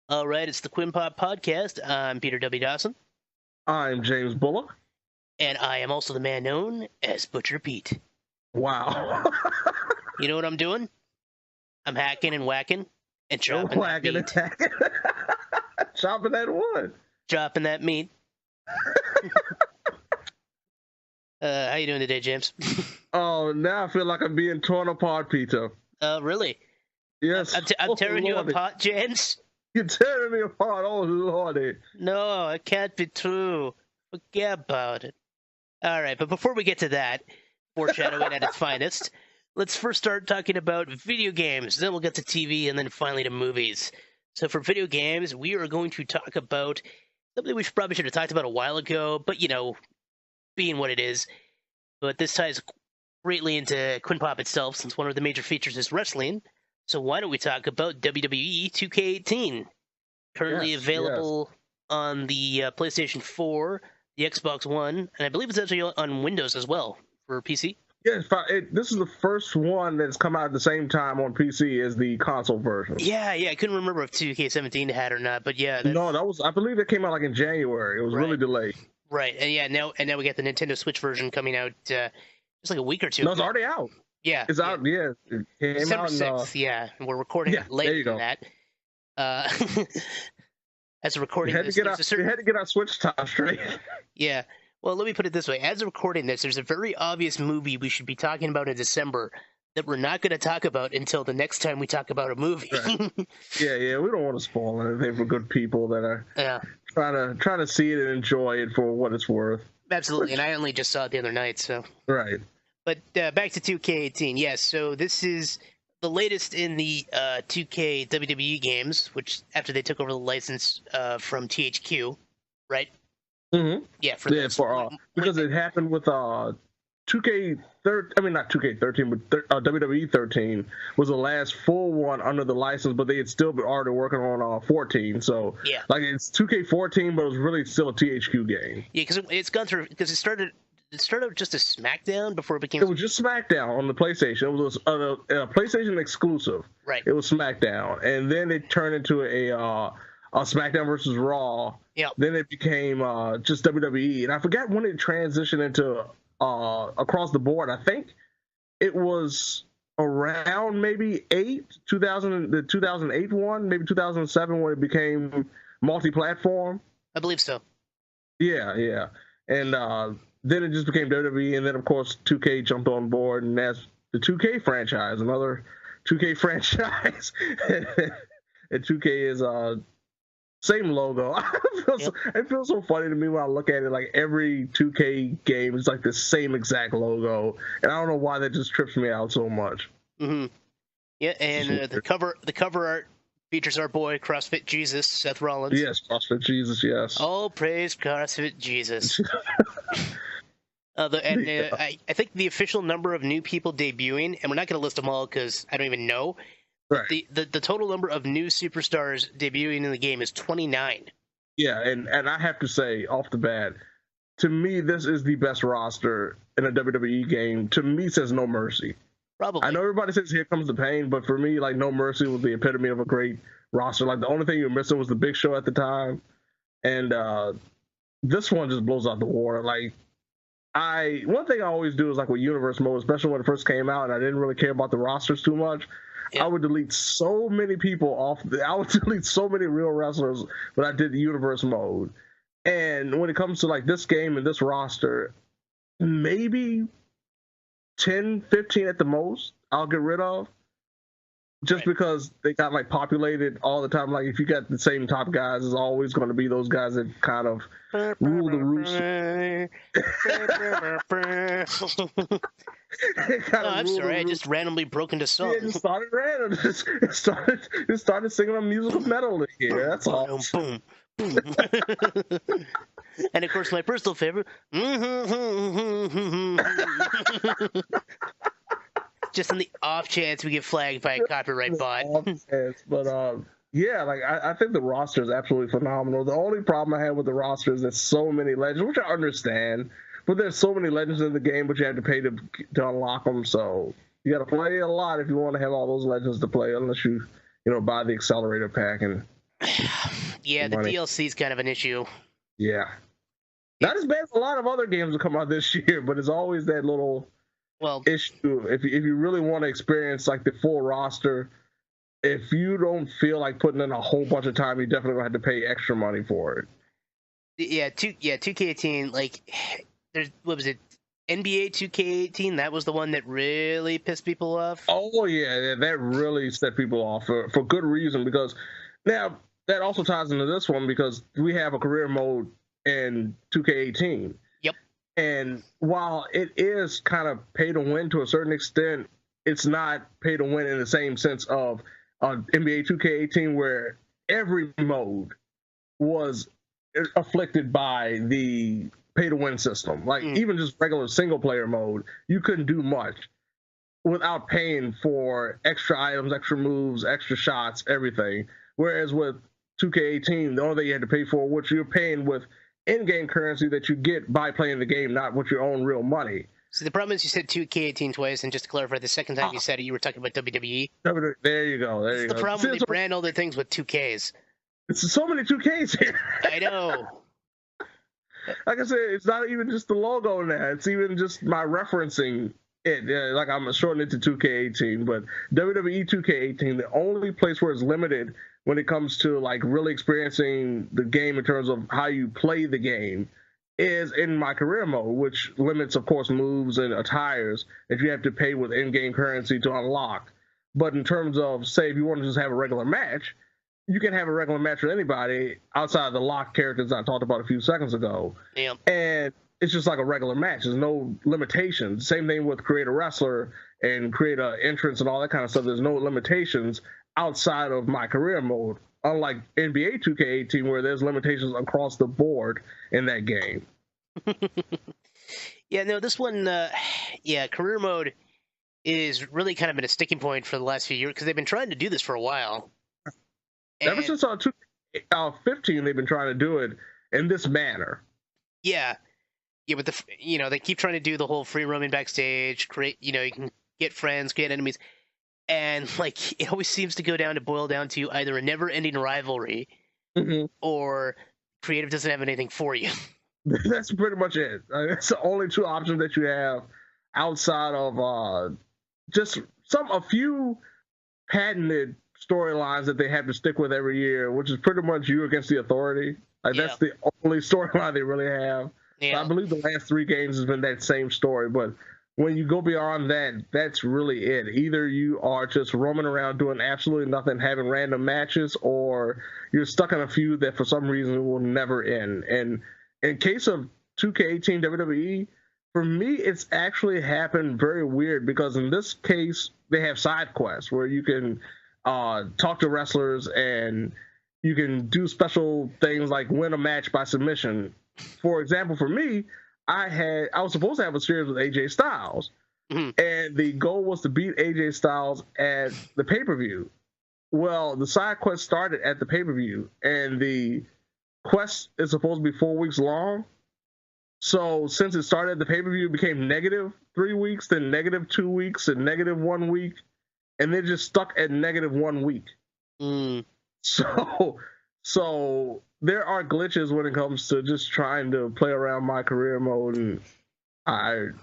All right, it's the KwinnPop podcast. I'm Peter W. Dawson, I'm James Bullock. and I am also the man known as Butcher Pete. Wow. You know what I'm doing? I'm hacking and whacking and You're chopping that whacking and meat. hacking. Chopping that wood. Chopping that meat. How you doing today, James? Oh, now I feel like I'm being torn apart, Peter. Really? Yes. I'm tearing you Lordy. apart, James? You're tearing me apart, oh Lordy. No, it can't be true. Forget about it. All right, but before we get to that, foreshadowing at its finest, let's first start talking about video games. Then we'll get to TV, and then finally to movies. So for video games, we are going to talk about something we probably should have talked about a while ago, but being what it is. But this ties greatly into KwinnPop itself, since one of the major features is wrestling. So why don't we talk about WWE 2K18? Currently Yes, available on the PlayStation 4, the Xbox One, and I believe it's actually on Windows as well for PC. Yes, this is the first one that's come out at the same time on PC as the console version. Yeah, I couldn't remember if 2K17 had or not, but yeah. No, I believe it came out like in January. It was really delayed. Right, and now we got the Nintendo Switch version coming out just like a week or two ago. No, it's already out. Yeah. It's out, yeah. It came December out 6th, yeah. And we're recording it later than that. As a recording we had to get our Switch time straight. Yeah. Well, let me put it this way. As of recording this, there's a very obvious movie we should be talking about in December that we're not going to talk about until the next time we talk about a movie. Right. Yeah. We don't want to spoil anything for good people that are trying to see it and enjoy it for what it's worth. Absolutely. And I only just saw it the other night, so. Right. But back to 2K18. Yes, so this is the latest in the 2K WWE games, which after they took over the license from THQ, right? Mm-hmm. Yeah, because it happened with 2K13. I mean, not 2K13, but WWE 13 was the last full one under the license, but they had still been already working on 14. So yeah, like it's 2K14, but it was really still a THQ game. Yeah, because it's gone through because it started just as SmackDown before it became. It was just SmackDown on the PlayStation. It was a PlayStation exclusive. Right. It was SmackDown, and then it turned into a SmackDown versus Raw. Yeah. Then it became just WWE, and I forgot when it transitioned into across the board. I think it was around maybe the 2008 one, maybe 2007 when it became multi-platform. I believe so. Yeah. And then it just became WWE, and then of course 2K jumped on board, and that's the 2K franchise, another 2K franchise. And 2K is same logo. It feels so funny to me when I look at it. Like every 2K game is like the same exact logo, and I don't know why that just trips me out so much. Mm-hmm. Yeah, and the cover art features our boy CrossFit Jesus, Seth Rollins. Yes, CrossFit Jesus. Yes. All praise CrossFit Jesus. I think the official number of new people debuting, and we're not going to list them all because I don't even know. Right. The total number of new superstars debuting in the game is 29. Yeah, and I have to say off the bat, to me this is the best roster in a WWE game. To me, says No Mercy. Probably. I know everybody says Here Comes the Pain, but for me, like No Mercy was the epitome of a great roster. Like the only thing you were missing was the Big Show at the time, and this one just blows out the water. Like one thing I always do is like with Universe Mode, especially when it first came out, and I didn't really care about the rosters too much. Yeah. I would delete so many people off. I would delete so many real wrestlers when I did the Universe Mode. And when it comes to like this game and this roster, maybe 10, 15 at the most I'll get rid of. Just because they got like populated all the time. Like if you got the same top guys, it's always going to be those guys that kind of rule the roost. I'm sorry, I just randomly broke into song. Yeah, it just started random. It started singing a musical metal in here. That's all. Boom, boom. And of course, my personal favorite. Just on the off chance we get flagged by a copyright bot. But yeah, like I think the roster is absolutely phenomenal. The only problem I have with the roster is there's so many legends, which I understand, but there's so many legends in the game, but you have to pay to unlock them. So you got to play a lot if you want to have all those legends to play, unless you buy the accelerator pack and Yeah, the money. DLC is kind of an issue. Yeah. Not as bad as a lot of other games that come out this year, but it's always that little issue. If you really want to experience like the full roster, if you don't feel like putting in a whole bunch of time, you definitely have to pay extra money for it. Yeah, 2K18, like, there's, what was it, NBA 2K18, that was the one that really pissed people off. Oh, yeah, that really set people off for good reason, because now that also ties into this one because we have a career mode in 2K18. Yep. And while it is kind of pay to win to a certain extent, it's not pay to win in the same sense of NBA 2K18 where every mode was afflicted by the pay to win system. Like even just regular single player mode, you couldn't do much without paying for extra items, extra moves, extra shots, everything. Whereas with 2K18, the only thing you had to pay for, which you're paying with in-game currency that you get by playing the game, not with your own real money. So the problem is you said 2K18 twice, and just to clarify, the second time you said it, you were talking about WWE. There you go. There you go. The problem when they brand all their things with 2Ks. It's so many 2Ks here. I know. Like I said, it's not even just the logo now. It's even just my referencing it. Like I'm shortening it to 2K18, but WWE 2K18, the only place where it's limited when it comes to like really experiencing the game in terms of how you play the game is in my career mode, which limits, of course, moves and attires that you have to pay with in-game currency to unlock. But in terms of, say, if you want to just have a regular match, you can have a regular match with anybody outside of the locked characters I talked about a few seconds ago. Yeah. And it's just like a regular match. There's no limitations. Same thing with create a wrestler and create an entrance and all that kind of stuff. There's no limitations outside of my career mode, unlike NBA 2K18 where there's limitations across the board in that game. Yeah, no, this one, career mode is really kind of been a sticking point for the last few years because they've been trying to do this for a while. Ever since 2K15, they've been trying to do it in this manner. Yeah, but they keep trying to do the whole free roaming backstage, create, you can get friends, create enemies, and like it always seems to boil down to either a never-ending rivalry or creative doesn't have anything for you. That's pretty much it. That's the only two options that you have outside of just a few patented storylines that they have to stick with every year, which is pretty much you against the authority. That's the only storyline they really have. Yeah. So I believe the last 3 games has been that same story, but when you go beyond that, that's really it. Either you are just roaming around doing absolutely nothing, having random matches, or you're stuck in a feud that for some reason will never end. And in case of 2K18 WWE, for me, it's actually happened very weird because in this case, they have side quests where you can talk to wrestlers and you can do special things like win a match by submission. For example, for me, I was supposed to have a series with AJ Styles, and the goal was to beat AJ Styles at the pay-per-view. Well, the side quest started at the pay-per-view, and the quest is supposed to be 4 weeks long. So since it started at the pay-per-view, it became -3 weeks, then -2 weeks, and -1 week, and they're just stuck at -1 week. So there are glitches when it comes to just trying to play around my career mode, and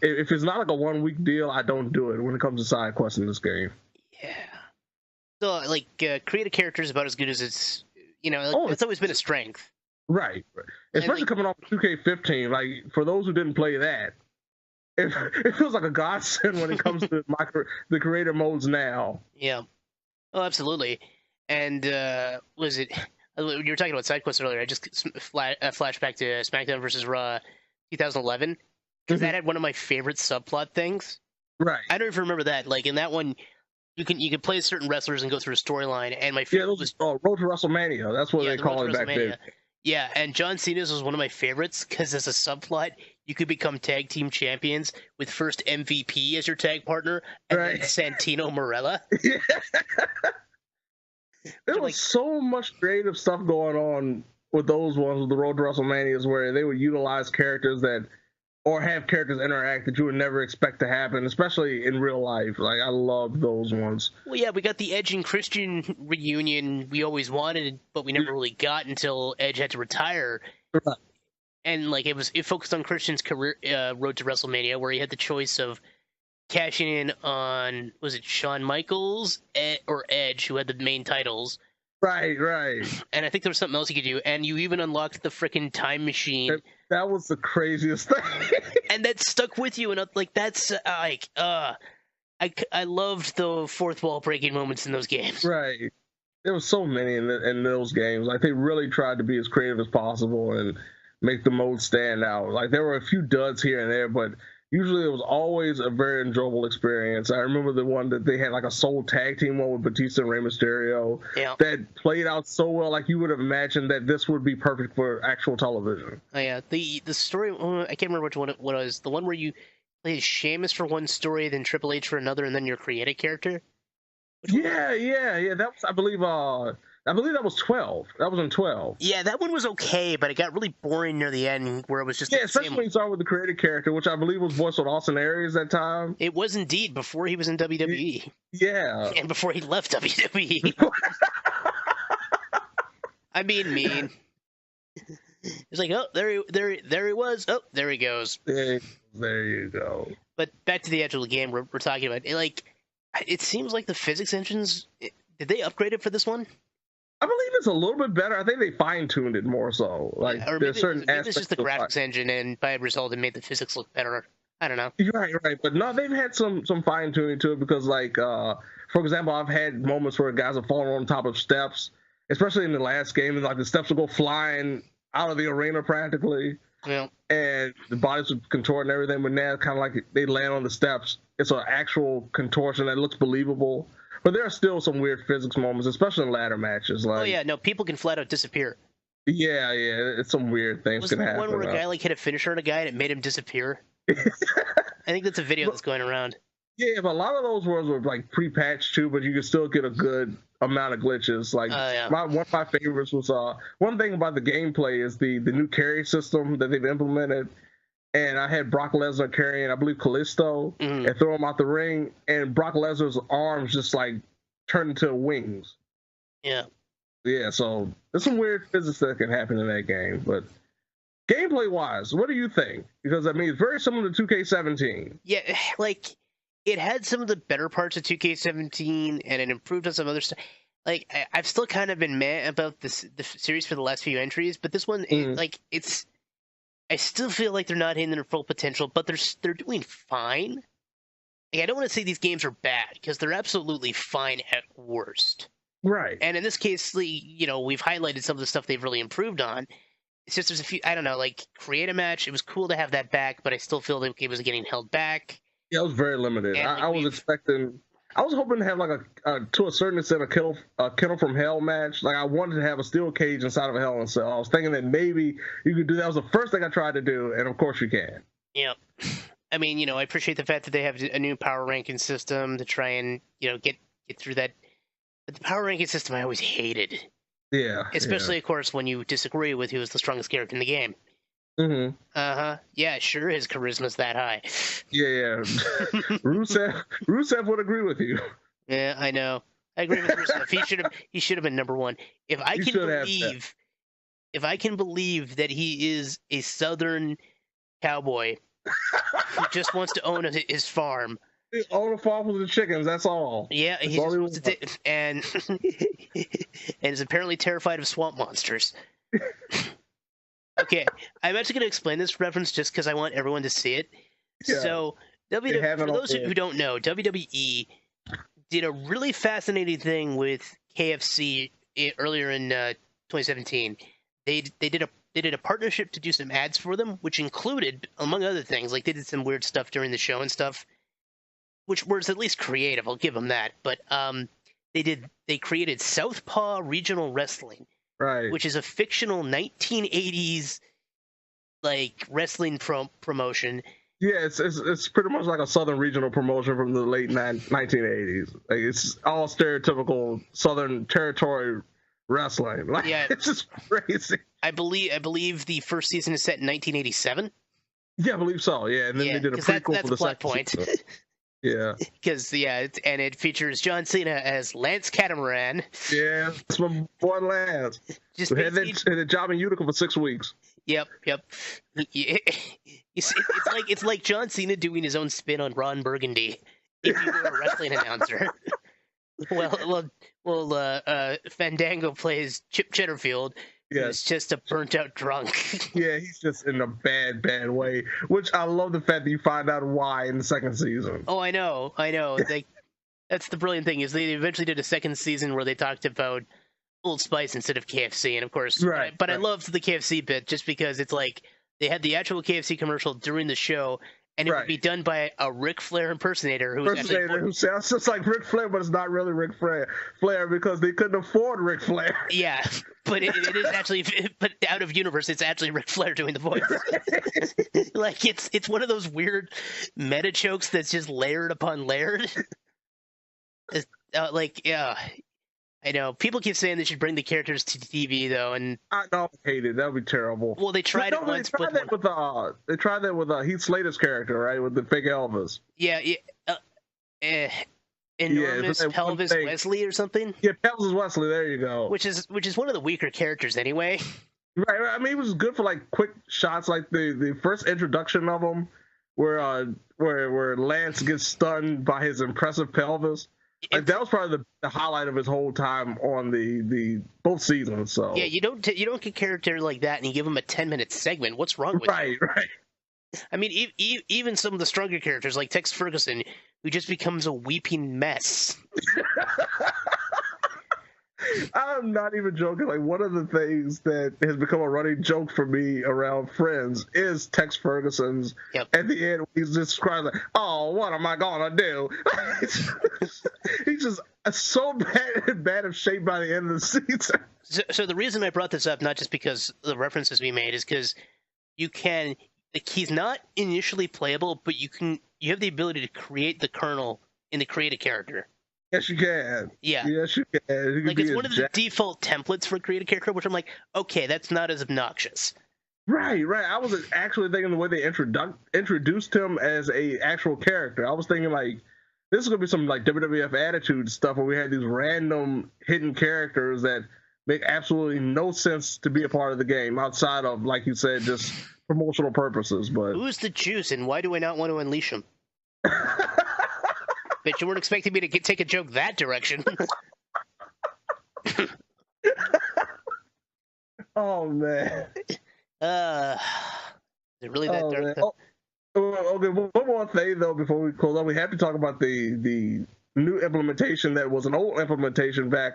if it's not like a 1 week deal, I don't do it when it comes to side quests in this game. Yeah. So create a character is about as good as it's it's always been a strength. Right. Especially coming off 2K15, like for those who didn't play that, it feels like a godsend when it comes to the creator modes now. Yeah. Oh, absolutely. And was it? You were talking about side quests earlier. I just flash back to SmackDown versus Raw 2011 because that had one of my favorite subplot things. Right. I don't even remember that. Like in that one, you can play certain wrestlers and go through a storyline. And my favorite was Road to WrestleMania. That's what they call it back then. Yeah, and John Cena's was one of my favorites because as a subplot, you could become tag team champions with first MVP as your tag partner and then Santino Marella. Yeah. There was so much creative stuff going on with those ones, with the Road to WrestleManias, where they would utilize characters that or have characters interact that you would never expect to happen, especially in real life. Like, I love those ones. Well, yeah, we got the Edge and Christian reunion we always wanted, but we never really got until Edge had to retire. Right. And like it focused on Christian's career road to WrestleMania, where he had the choice of cashing in on, was it Shawn Michaels or Edge, who had the main titles. Right. And I think there was something else you could do, and you even unlocked the freaking time machine. That was the craziest thing. And that stuck with you, and like that's like I loved the fourth wall breaking moments in those games. Right. There was so many in those games. Like, they really tried to be as creative as possible and make the mode stand out. Like, there were a few duds here and there, but usually it was always a very enjoyable experience. I remember the one that they had, like, a soul tag team one with Batista and Rey Mysterio, that played out so well. Like, you would have imagined that this would be perfect for actual television. Oh yeah, the story, I can't remember which one it was. The one where you play as Sheamus for one story, then Triple H for another, and then your creative character. Yeah. That was, I believe that was 12. That was in 12. Yeah, that one was okay, but it got really boring near the end, where it was just especially when you started with the creative character, which I believe was voiced with Austin Aries at that time. It was indeed before he was in WWE. Yeah, and before he left WWE. I mean. It's like, oh, there he was. Oh, there he goes. There you go. But back to the actual game we're talking about. It seems like the physics engines, did they upgrade it for this one? I believe it's a little bit better. I think they fine-tuned it more so. Like, or there's certain maybe it's just the aspects graphics engine, and by result, it made the physics look better. I don't know. You're right. But no, they've had some fine-tuning to it because, like, for example, I've had moments where guys have fallen on top of steps, especially in the last game, and like the steps will go flying out of the arena practically. Yeah. And the bodies would contort and everything, but now kind of like they land on the steps. It's an actual contortion that looks believable. But there are still some weird physics moments, especially in ladder matches. Like, oh yeah, no, people can flat out disappear. Yeah, it's some weird things can happen. Was the one where a guy like hit a finisher on a guy and it made him disappear? I think that's a video that's going around. Yeah, but a lot of those worlds were like pre-patched too, but you could still get a good amount of glitches. Like, one of my favorites was one thing about the gameplay is the new carry system that they've implemented. And I had Brock Lesnar carrying, I believe, Kalisto, and throw him out the ring, and Brock Lesnar's arms just like turned into wings. Yeah, so there's some weird physics that can happen in that game. But gameplay-wise, what do you think? Because, I mean, it's very similar to 2K17. Yeah, like, it had some of the better parts of 2K17, and it improved on some other stuff. Like, I've still kind of been mad about the series for the last few entries, but this one, I still feel like they're not hitting their full potential, but they're doing fine. Like, I don't want to say these games are bad, because they're absolutely fine at worst. Right. And in this case, we've highlighted some of the stuff they've really improved on. It's just there's a few, I don't know, like, create a match. It was cool to have that back, but I still feel like it was getting held back. Yeah, it was very limited. I was hoping to have like to a certain extent a Kennel from Hell match. Like, I wanted to have a steel cage inside of a Hell in a Cell. I was thinking that maybe you could do that. That was the first thing I tried to do, and of course you can. Yep. I mean, I appreciate the fact that they have a new power ranking system to try and get through that. But the power ranking system I always hated. Yeah. Especially, of course, when you disagree with who is the strongest character in the game. Mm-hmm. Uh-huh. Yeah, sure, his charisma's that high. Yeah. Rusev would agree with you. Yeah, I know. I agree with Rusev. He should have been number one. If I can believe that he is a Southern cowboy who just wants to own his farm. Own a farm with the chickens, that's all. Yeah, he just wants to and is apparently terrified of swamp monsters. Okay, I'm actually going to explain this reference just because I want everyone to see it. Yeah. So, for those who don't know, WWE did a really fascinating thing with KFC earlier in 2017. They did a partnership to do some ads for them, which included, among other things, like they did some weird stuff during the show and stuff, which was at least creative. I'll give them that. But they created Southpaw Regional Wrestling. Right. Which is a fictional 1980s like wrestling promotion. Yeah, it's pretty much like a Southern regional promotion from the late 1980s. Like, it's all stereotypical Southern territory wrestling. Like, yeah, it's just crazy. I believe the first season is set in 1987. Yeah, I believe so. Yeah, and then they did a prequel for the plot second point. season. Yeah. Because and it features John Cena as Lance Catamaran. Yeah, that's my boy Lance. Just we had that job in Utica for 6 weeks. Yep. It's like John Cena doing his own spin on Ron Burgundy if he were a wrestling announcer. Fandango plays Chip Cheddarfield. Yeah. Who's just a burnt out drunk. Yeah, he's just in a bad way. Which I love the fact that you find out why in the second season. Oh, I know. That's the brilliant thing is they eventually did a second season where they talked about Old Spice instead of KFC, and of course, right. But I loved the KFC bit just because it's like they had the actual KFC commercial during the show, and it would be done by a Ric Flair impersonator who sounds just like Ric Flair, but it's not really Ric Flair because they couldn't afford Ric Flair. Yeah, but it is actually, but out of universe, it's actually Ric Flair doing the voice. Like it's one of those weird meta jokes that's just layered upon layered. I know people keep saying they should bring the characters to TV though, and I don't hate it. That would be terrible. Well, they tried it once. They tried that with Heath Slater's character, right, with the fake Elvis. Yeah. Enormous Pelvis Wesley or something. Yeah, Pelvis Wesley. There you go. Which is one of the weaker characters anyway. Right. I mean, it was good for like quick shots, like the first introduction of him, where Lance gets stunned by his impressive pelvis. Like that was probably the highlight of his whole time on the both seasons. So yeah, you don't get a character like that and you give him a 10-minute segment. What's wrong with you? Right. I mean, even some of the stronger characters like Tex Ferguson, who just becomes a weeping mess. I'm not even joking. Like one of the things that has become a running joke for me around Friends is Tex Ferguson's. Yep. At the end, he's just crying like, "Oh, what am I gonna do?" He's just so bad of shape by the end of the season. So the reason I brought this up, not just because the references we made, is because he's not initially playable, but you have the ability to create the kernel and to create a character. Yes, you can. Yeah. Yes, you can. Like, it's one of the default templates for create a character, which I'm like, okay, that's not as obnoxious. Right. I was actually thinking the way they introduced him as a actual character. I was thinking, like, this is going to be some, like, WWF Attitude stuff where we had these random hidden characters that make absolutely no sense to be a part of the game outside of, like you said, just promotional purposes. But who's the juice, and why do I not want to unleash him? Bet you weren't expecting me to take a joke that direction. Oh, man. Is it really that dark? Okay, one more thing, though, before we close up. We have to talk about the new implementation that was an old implementation back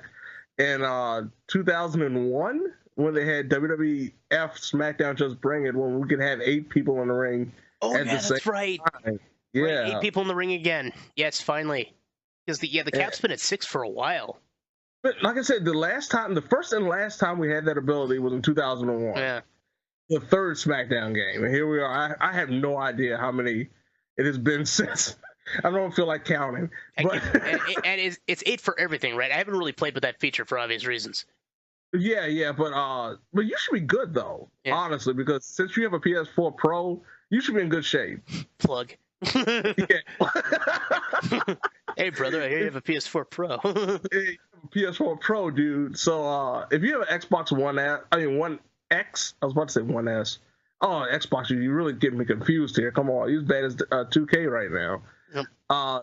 in 2001 when they had WWF SmackDown Just Bring It, when we could have 8 people in the ring at the same that's right. time. Yeah, right, 8 people in the ring again. Yes, finally. Because the cap's been at 6 for a while. But like I said, the first and last time we had that ability was in 2001. Yeah. The third SmackDown game, and here we are. I have no idea how many it has been since. I don't feel like counting. But and it's 8 for everything, right? I haven't really played with that feature for obvious reasons. Yeah, but you should be good though, honestly, because since you have a PS4 Pro, you should be in good shape. Plug. Hey brother, I hear you have a PS4 Pro. PS4 Pro, dude. So if you have an Xbox One X, I was about to say One S. Oh, Xbox, you're really getting me confused here. Come on, you're as bad as 2K right now. Yep.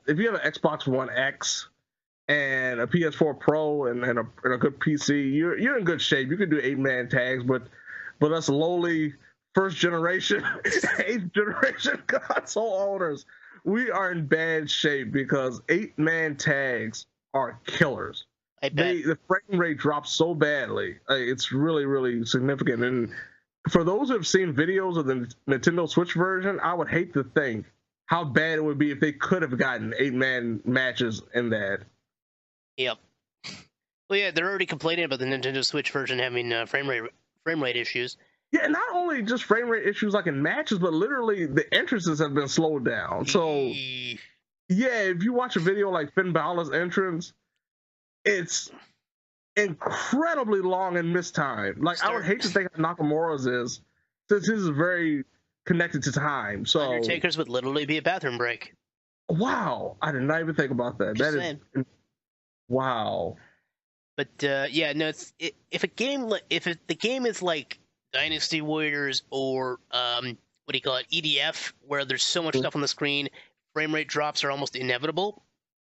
If you have an Xbox One X and a PS4 Pro and a good PC, you're in good shape. You can do 8-man tags, but us lowly first generation, 8th generation console owners, we are in bad shape because 8-man tags are killers. I bet. The frame rate drops so badly. It's really, really significant. And for those who have seen videos of the Nintendo Switch version, I would hate to think how bad it would be if they could have gotten 8-man matches in that. Yep. Well, yeah, they're already complaining about the Nintendo Switch version having frame rate issues. Yeah, not only just frame rate issues like in matches, but literally the entrances have been slowed down. So, yeah, if you watch a video like Finn Balor's entrance, it's incredibly long and mistimed. Like, I would hate to think how Nakamura's is, since his is very connected to time. So Undertakers would literally be a bathroom break. wow, I did not even think about that. Just That saying. is wow. But yeah, no. If the game is like Dynasty Warriors or what do you call it, EDF, where there's so much stuff on the screen, frame rate drops are almost inevitable.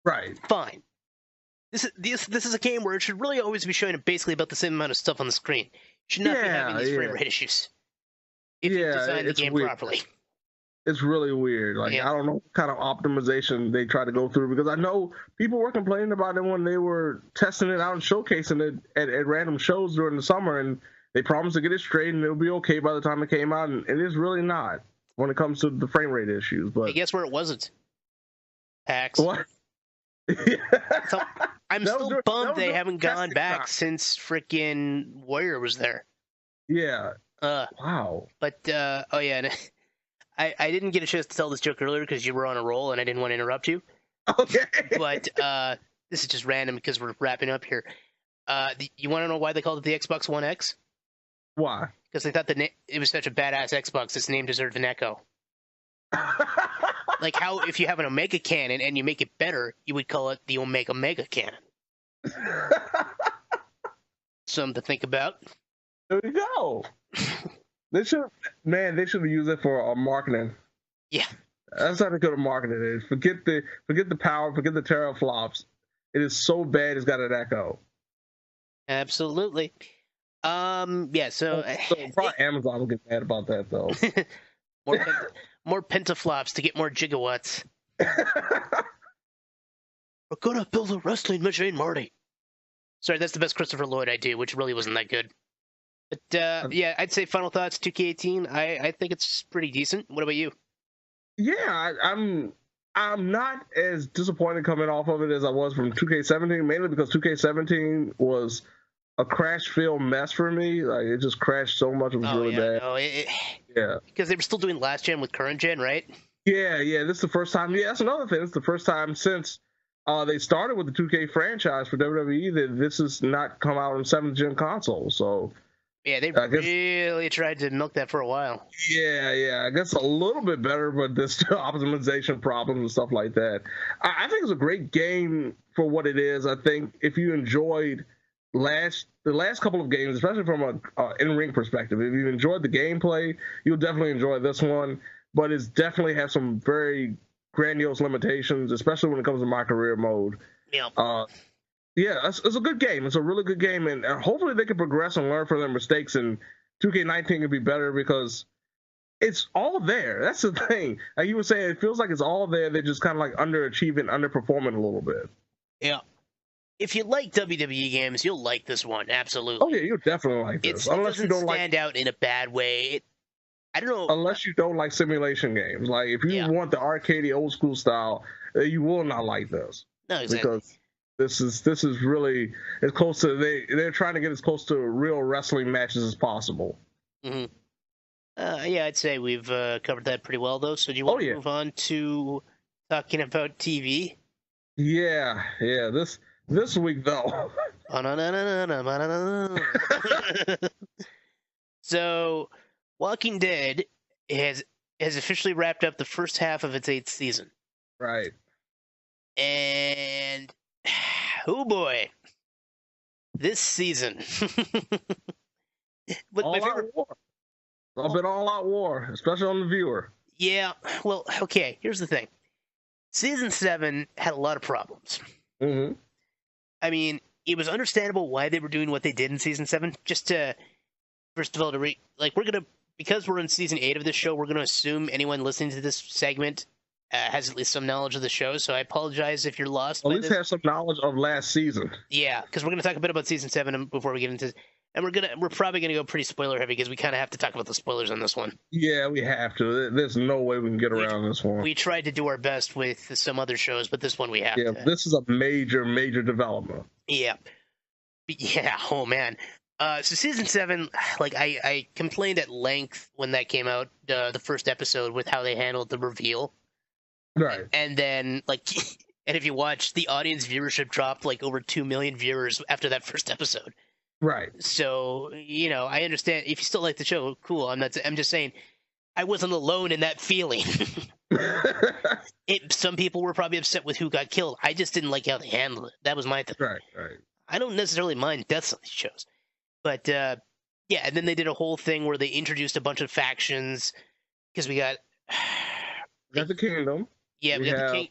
Right. Fine. This is a game where it should really always be showing basically about the same amount of stuff on the screen. You should not be having these frame rate issues if you design the game properly. It's really weird. Like, I don't know what kind of optimization they try to go through, because I know people were complaining about it when they were testing it out and showcasing it at random shows during the summer, and they promised to get it straight and it'll be okay by the time it came out, and it is really not when it comes to the frame rate issues. But hey, guess where it wasn't? PAX. What? So, I'm still bummed they haven't gone back since freaking Warrior was there. Yeah. Wow. But oh yeah. I didn't get a chance to tell this joke earlier because you were on a roll and I didn't want to interrupt you. Okay. But this is just random because we're wrapping up here. You want to know why they called it the Xbox One X? Why? Because they thought it was such a badass Xbox, its name deserved an echo. Like how if you have an Omega cannon and you make it better, you would call it the Omega Mega Cannon. Something to think about. There we go. They should use it for marketing. Yeah, that's how they could have marketed it. Forget the power, forget the teraflops. It is so bad, it's got an echo. Absolutely. Yeah. So probably Amazon will get mad about that though. more pentaflops to get more gigawatts. We're gonna build a wrestling machine, Marty. Sorry, that's the best Christopher Lloyd I do, which really wasn't that good. But yeah, I'd say final thoughts. 2K18. I think it's pretty decent. What about you? Yeah, I'm not as disappointed coming off of it as I was from 2K17, mainly because 2K17 was a crash-filled mess for me. Like, it just crashed so much; it was really bad. No, yeah, because they were still doing last gen with current gen, right? Yeah. This is the first time. Yeah, that's another thing. It's the first time since they started with the 2K franchise for WWE that this has not come out on 7th gen consoles. So. Yeah, they really tried to milk that for a while. Yeah. I guess a little bit better, but there's still optimization problems and stuff like that. I think it's a great game for what it is. I think if you enjoyed the last couple of games, especially from a in-ring perspective, if you enjoyed the gameplay, you'll definitely enjoy this one. But it's definitely has some very grandiose limitations, especially when it comes to my career mode. Yeah. Yeah, it's a good game. It's a really good game, and hopefully they can progress and learn from their mistakes, and 2K19 can be better because it's all there. That's the thing. Like you were saying, it feels like it's all there. They're just kind of like underachieving, underperforming a little bit. Yeah. If you like WWE games, you'll like this one. Absolutely. Oh, yeah, you'll definitely like this. Unless you don't stand out in a bad way. I don't know. Unless you don't like simulation games. Like, if you want the arcadey old school style, you will not like this. No, exactly. Because this is really as close to they're trying to get as close to real wrestling matches as possible. Mm-hmm. Yeah, I'd say we've covered that pretty well, though. So do you want to move on to talking about TV? Yeah. This week though. So, Walking Dead has officially wrapped up the first half of its 8th season. Right. And oh boy, this season. All-out war. A bit all-out war, especially on the viewer. Yeah, well, okay, here's the thing. Season 7 had a lot of problems. Mm-hmm. I mean, it was understandable why they were doing what they did in Season 7. Just to, first of all, because we're in Season 8 of this show, we're going to assume anyone listening to this segment has at least some knowledge of the show, so I apologize if you're lost. At least have some knowledge of last season. Yeah, because we're going to talk a bit about Season 7 before we get into... And we're probably going to go pretty spoiler heavy because we kind of have to talk about the spoilers on this one. Yeah, we have to. There's no way we can get around this one. We tried to do our best with some other shows, but this one we have to. Yeah, this is a major, major development. Yeah. Yeah, oh man. So Season 7, like, I complained at length when that came out, the first episode, with how they handled the reveal. Right. And then, like, and if you watch, the audience viewership dropped, like, over 2 million viewers after that first episode. Right. So, I understand if you still like the show, cool. I'm just saying I wasn't alone in that feeling. Some people were probably upset with who got killed. I just didn't like how they handled it. That was my thing. Right, right. I don't necessarily mind deaths on these shows, but yeah. And then they did a whole thing where they introduced a bunch of factions because we got We got the kingdom. Yeah, we got the king.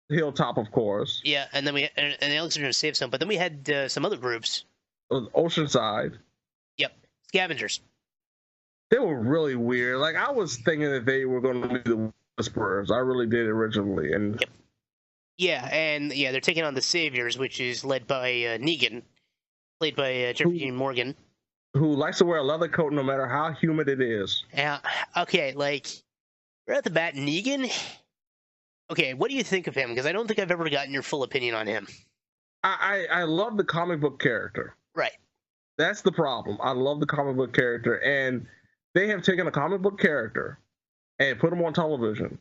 Hilltop, of course. Yeah, and then and Alex are going to save some, but then we had some other groups. Oceanside. Yep, scavengers. They were really weird. Like, I was thinking that they were going to be the Whisperers. I really did originally, and yep. Yeah, and yeah, they're taking on the Saviors, which is led by Negan, played by Jeffrey Dean Morgan, who likes to wear a leather coat no matter how humid it is. Yeah. Okay, like right at the bat, Negan. Okay, what do you think of him? Because I don't think I've ever gotten your full opinion on him. I love the comic book character. Right. That's the problem. I love the comic book character, and they have taken a comic book character and put him on television.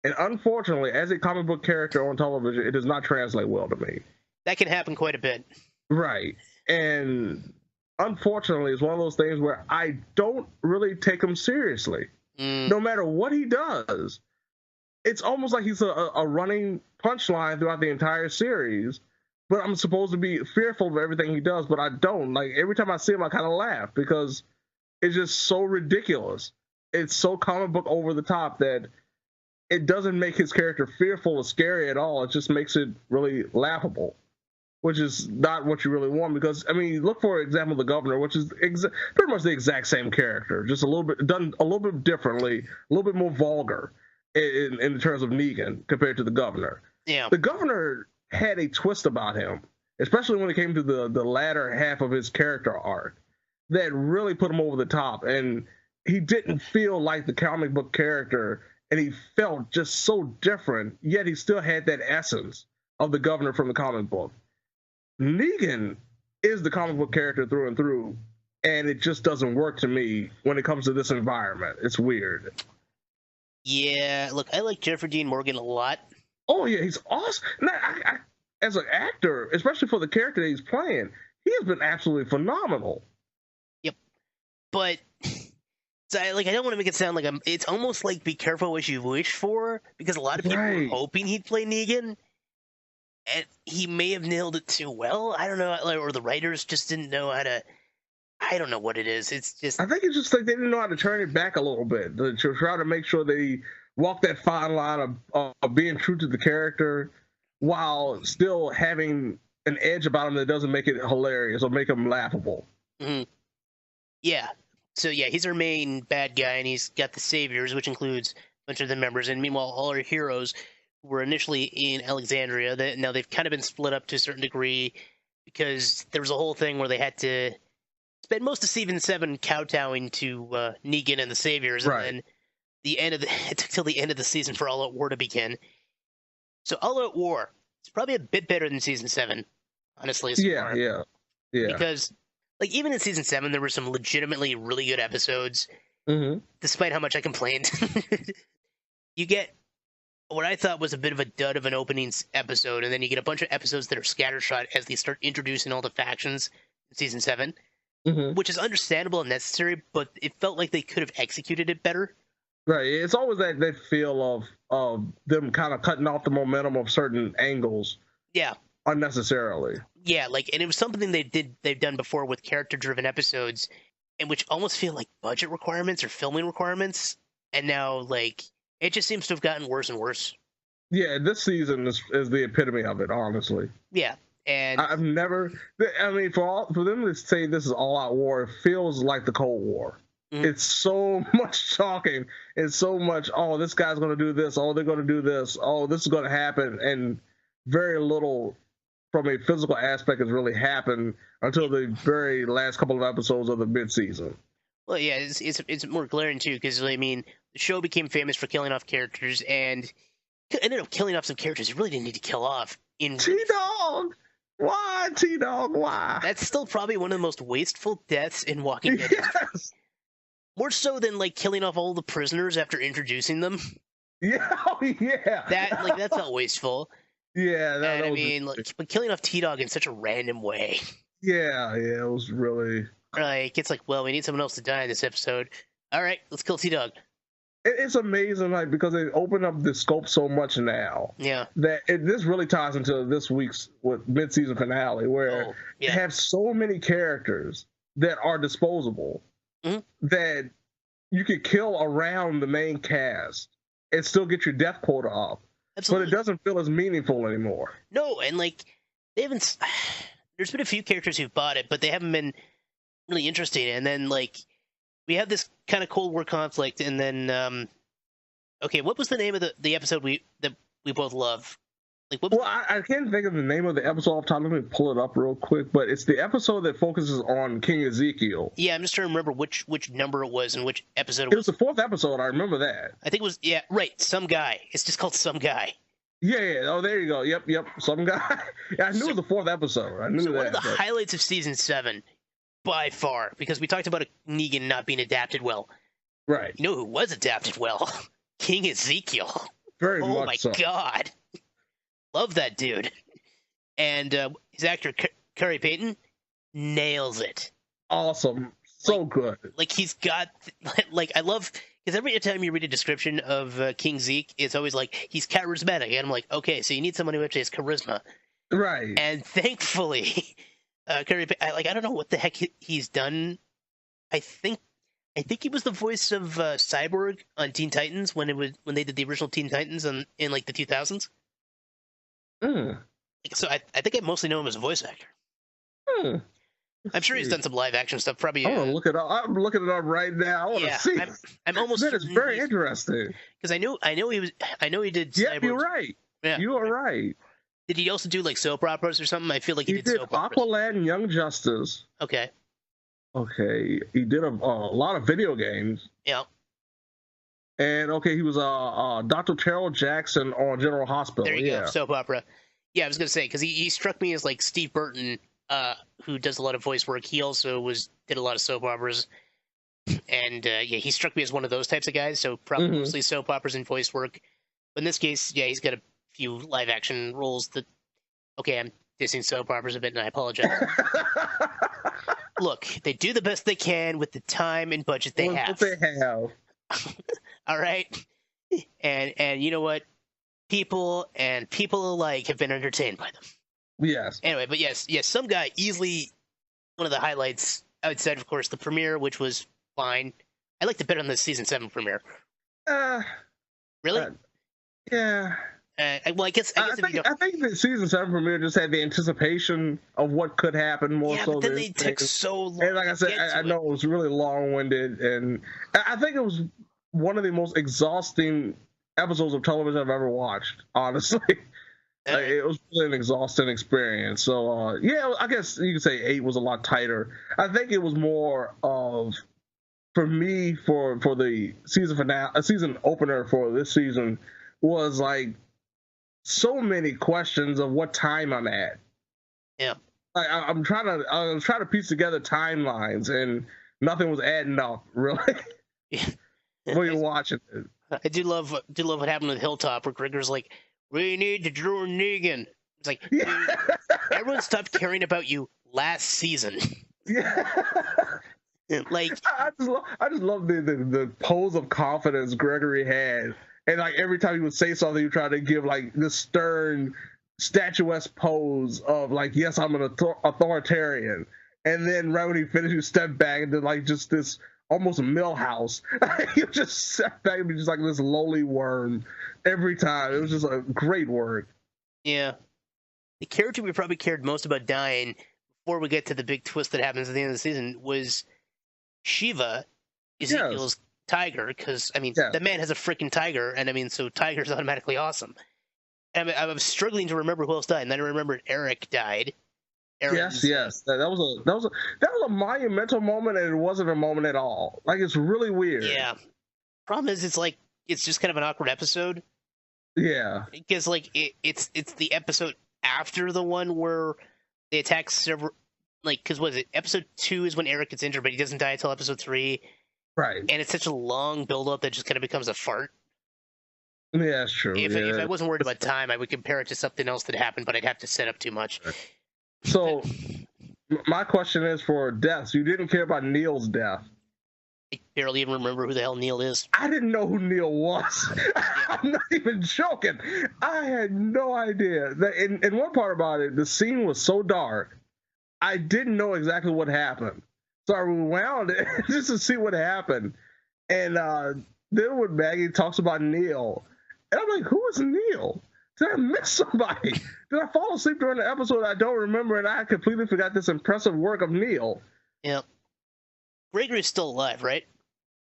And unfortunately, as a comic book character on television, it does not translate well to me. That can happen quite a bit. Right. And unfortunately, it's one of those things where I don't really take him seriously. No matter what he does. It's almost like he's a running punchline throughout the entire series, but I'm supposed to be fearful of everything he does, but I don't. Like, every time I see him, I kind of laugh because it's just so ridiculous. It's so comic book over the top that it doesn't make his character fearful or scary at all. It just makes it really laughable, which is not what you really want. Because, I mean, look for example, the Governor, which is pretty much the exact same character, just done a little bit differently, a little bit more vulgar. In terms of Negan compared to the Governor. Yeah. The Governor had a twist about him, especially when it came to the latter half of his character arc, that really put him over the top. And he didn't feel like the comic book character, and he felt just so different, yet he still had that essence of the Governor from the comic book. Negan is the comic book character through and through, and it just doesn't work to me when it comes to this environment. It's weird. Yeah, look, I like Jeffrey Dean Morgan a lot. Oh, yeah, he's awesome. Now, as an actor, especially for the character that he's playing, he has been absolutely phenomenal. Yep. But, so I don't want to make it sound like it's almost like be careful what you wish for, because a lot of people were hoping he'd play Negan, and he may have nailed it too well. I don't know, or the writers just didn't know how to... I don't know what it is. It's just... I think it's just like they didn't know how to turn it back a little bit to try to make sure they walk that fine line of being true to the character while still having an edge about him that doesn't make it hilarious or make him laughable. Mm-hmm. Yeah. So, yeah, he's our main bad guy, and he's got the Saviors, which includes a bunch of the members. And meanwhile, all our heroes were initially in Alexandria. Now they've kind of been split up to a certain degree because there was a whole thing where they had to spent most of season 7 kowtowing to Negan and the Saviors, and then it took till the end of the season for All Out War to begin. So All Out War is probably a bit better than season 7, honestly. Yeah. Because, like, even in season 7, there were some legitimately really good episodes, despite how much I complained. You get what I thought was a bit of a dud of an opening episode, and then you get a bunch of episodes that are scattershot as they start introducing all the factions in season 7. Which is understandable and necessary, but it felt like they could have executed it better. Right. It's always that feel of them kind of cutting off the momentum of certain angles. Yeah. Unnecessarily. Yeah, and it was something they've done before with character-driven episodes, and which almost feel like budget requirements or filming requirements, and now, it just seems to have gotten worse and worse. Yeah, this season is the epitome of it, honestly. Yeah. And I've never, I mean, for them to say this is all out war, it feels like the Cold War. It's so much talking and so much, oh, this guy's going to do this, oh, they're going to do this, oh, this is going to happen, and very little from a physical aspect has really happened until the very last couple of episodes of the mid-season. Well, yeah, it's more glaring, too, because, I mean, the show became famous for killing off characters, and ended up killing off some characters you really didn't need to kill off. T-Dog! Why, T-Dog? Why? That's still probably one of the most wasteful deaths in Walking Dead. Yes! More so than, killing off all the prisoners after introducing them. Yeah, oh, yeah. That felt wasteful. Yeah. But killing off T-Dog in such a random way. Yeah, it was really... It's well, we need someone else to die in this episode. All right, let's kill T-Dog. it's amazing, like, because they open up the scope so much now. Yeah. That this really ties into this week's mid-season finale, where they have so many characters that are disposable that you could kill around the main cast and still get your death quota up. Absolutely. But it doesn't feel as meaningful anymore. No, and like they haven't. There's been a few characters who've bought it, but they haven't been really interesting. And then like we have this kind of Cold War conflict, and then okay, what was the name of the episode we both love? Like, what was I can't think of the name of the episode off the top. Let me pull it up real quick. But it's the episode that focuses on King Ezekiel. Yeah, I'm just trying to remember which number it was and which episode it was. It was the 4th episode. I remember that. I think it was right. Some guy. It's just called Some Guy. Yeah. Oh, there you go. Yep. Some guy. Yeah, I knew it was the 4th episode. I knew that. One of the highlights of season 7, by far, because we talked about Negan not being adapted well. Right. You know who was adapted well? King Ezekiel. Very much. Oh my God. Love that dude. And his actor, Kerry Payton, nails it. Awesome. So good. Like, he's got... Like, I love... Because every time you read a description of King Zeke, it's always like, he's charismatic. And I'm like, okay, so you need someone who actually has charisma. Right. And thankfully, Kerry Payton... I don't know what the heck he's done. I think he was the voice of Cyborg on Teen Titans when they did the original Teen Titans in like the 2000s. So I think I mostly know him as a voice actor. I'm sure he's done some live action stuff. Probably. I want to look it up. I'm looking it up right now. I want to see. I'm almost. That is very interesting. Because I know he was. I know he did. Yeah, you're right. Yeah, you are right. Did he also do like soap operas or something? I feel like he did soap operas. Aqualad and Young Justice. Okay. He did a lot of video games. Yeah. And he was Dr. Terrell Jackson on General Hospital. There you go, soap opera. Yeah, I was gonna say because he struck me as like Steve Burton, who does a lot of voice work. He also did a lot of soap operas, and he struck me as one of those types of guys. So probably mostly soap operas and voice work. But in this case, he's got a few live action roles that. Okay, I'm dissing soap operas a bit, and I apologize. Look, they do the best they can with the time and budget they have. What they have. All right, and you know what? People alike have been entertained by them. Yes. Anyway, but yes, Some Guy, easily one of the highlights. Outside, of course, the premiere, which was fine. I liked it better than the season 7 premiere. Really? Yeah. Well, I guess I think the season 7 premiere just had the anticipation of what could happen more so. But then they took so long. And like I said, I know it was really long-winded, and I think it was one of the most exhausting episodes of television I've ever watched. Honestly, it was really an exhausting experience. So I guess you could say 8 was a lot tighter. I think it was more of, for me, for the season finale, a season opener for this season was like so many questions of what time I'm at. Yeah, I was trying to piece together timelines, and nothing was adding up really. When you're watching it. I do love what happened with Hilltop, where Gregor's like, "We need to draw Negan." It's like, everyone stopped caring about you last season. Yeah. Like, I just love the pose of confidence Gregory had, and like every time he would say something, he tried to give like this stern, statuesque pose of like, "Yes, I'm an authoritarian," and then right when he finished, he stepped back and did like just this. Almost Millhouse. He just sat back and be just like this lowly worm every time. It was just a great work. Yeah. The character we probably cared most about dying before we get to the big twist that happens at the end of the season was Shiva, Ezekiel's tiger, because, the man has a freaking tiger, and so tiger's automatically awesome. And I was struggling to remember who else died, and then I remembered Eric died. Yes. That was a monumental moment, and it wasn't a moment at all. Like, it's really weird. Yeah. Problem is, it's just kind of an awkward episode. Yeah. Because like it's the episode after the one where they attack several. Like, because what is it? Episode 2 is when Eric gets injured, but he doesn't die until episode 3. Right. And it's such a long build-up that just kind of becomes a fart. Yeah, that's true. If I wasn't worried about time, I would compare it to something else that happened, but I'd have to set up too much. So, my question is for deaths. You didn't care about Neil's death. I barely even remember who the hell Neil is. I didn't know who Neil was. I'm not even joking. I had no idea. In one part about it, the scene was so dark, I didn't know exactly what happened. So I rewound it just to see what happened. And then when Maggie talks about Neil, and I'm like, who is Neil? Did I miss somebody? Did I fall asleep during the episode I don't remember, and I completely forgot this impressive work of Neil? Yeah. Gregory's still alive, right?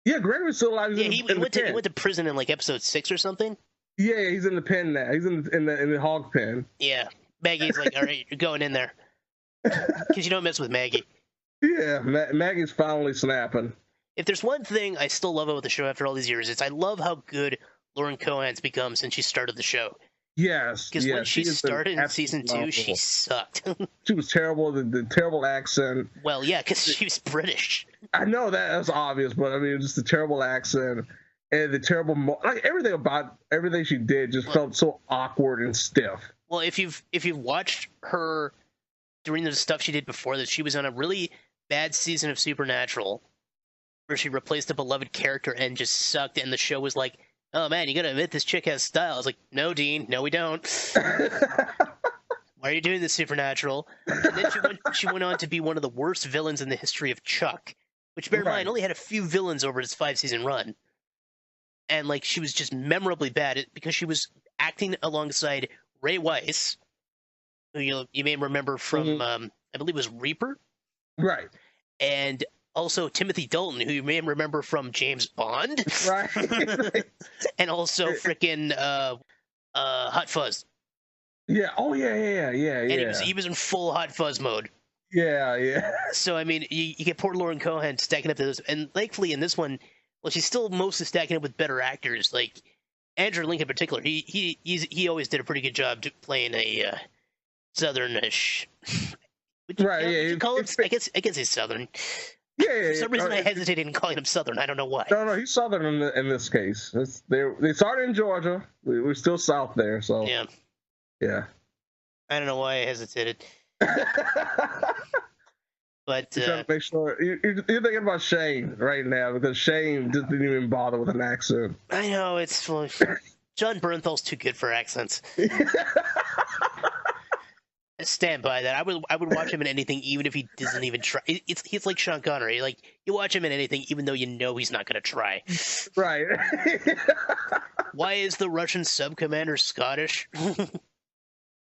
Yeah, Gregory's still alive. He went to prison in like episode 6 or something. Yeah, he's in the pen now. He's in the hog pen. Yeah, Maggie's like, all right, you're going in there because you don't mess with Maggie. Yeah, Maggie's finally snapping. If there's one thing I still love about the show after all these years, it's I love how good Lauren Cohan's become since she started the show. Yes, because when she started in season 2, she sucked. She was terrible. The terrible accent. Well, yeah, because she was British. I know that's obvious, but I mean, just the terrible accent and the terrible everything she did just felt so awkward and stiff. Well, if you've watched her during the stuff she did before this, she was on a really bad season of Supernatural where she replaced a beloved character and just sucked, and the show was like, oh man, you gotta admit this chick has style. I was like, no, Dean, no, we don't. Why are you doing this, Supernatural? And then she went on to be one of the worst villains in the history of Chuck, which, bear in mind, only had a few villains over its 5-season run. And like, she was just memorably bad because she was acting alongside Ray Weiss, who you may remember from, I believe it was Reaper. Right. And also Timothy Dalton, who you may remember from James Bond. Right. And also freaking Hot Fuzz. Yeah. Oh, yeah. And he was in full Hot Fuzz mode. Yeah. So, I mean, you get poor Lauren Cohan stacking up to this. And thankfully in this one, well, she's still mostly stacking up with better actors. Like Andrew Lincoln in particular, he always did a pretty good job playing a southernish. Right, yeah. You call him, I guess he's southern. Yeah. For some reason, I hesitated in calling him southern. I don't know why. No, he's southern in this case. They started in Georgia. We're still south there, so yeah. I don't know why I hesitated. But you're trying to make sure you're thinking about Shane right now because Shane just didn't even bother with an accent. I know it's John Bernthal's too good for accents. Stand by that. I would watch him in anything, even if he doesn't even try. He's like Sean Connery. Like you watch him in anything, even though you know he's not going to try. Right. Why is the Russian sub commander Scottish?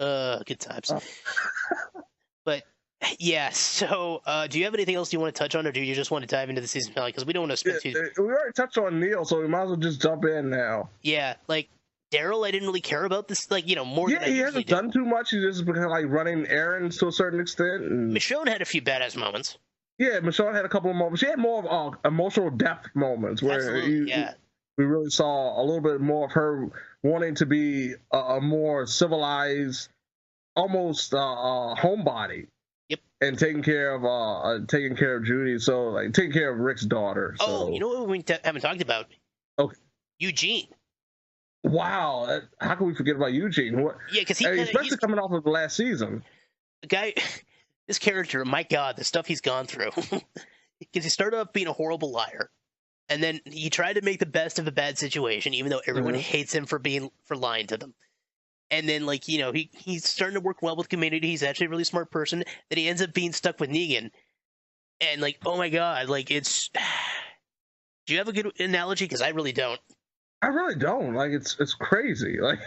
Good times. But yeah. So, do you have anything else you want to touch on, or do you just want to dive into the season finale? Because we don't want to spend too. We already touched on Neil, so we might as well just jump in now. Yeah, like. Daryl, I didn't really care about this, like, more than I he hasn't done too much. He's just been like running errands to a certain extent. And Michonne had a few badass moments. Yeah, Michonne had a couple of moments. She had more of emotional depth moments where we really saw a little bit more of her wanting to be a more civilized, almost homebody. Yep. And taking care of Judy. So like taking care of Rick's daughter. Oh, you know what we haven't talked about? Okay. Eugene. Wow, how can we forget about Eugene? Yeah, because especially coming off of the last season. The guy, this character, my God, the stuff he's gone through. Because he started off being a horrible liar, and then he tried to make the best of a bad situation, even though everyone hates him for lying to them. And then, like, he's starting to work well with community. He's actually a really smart person. That he ends up being stuck with Negan, and like, oh my God, like it's. Do you have a good analogy? Because I really don't. I really don't. Like, it's crazy. Like,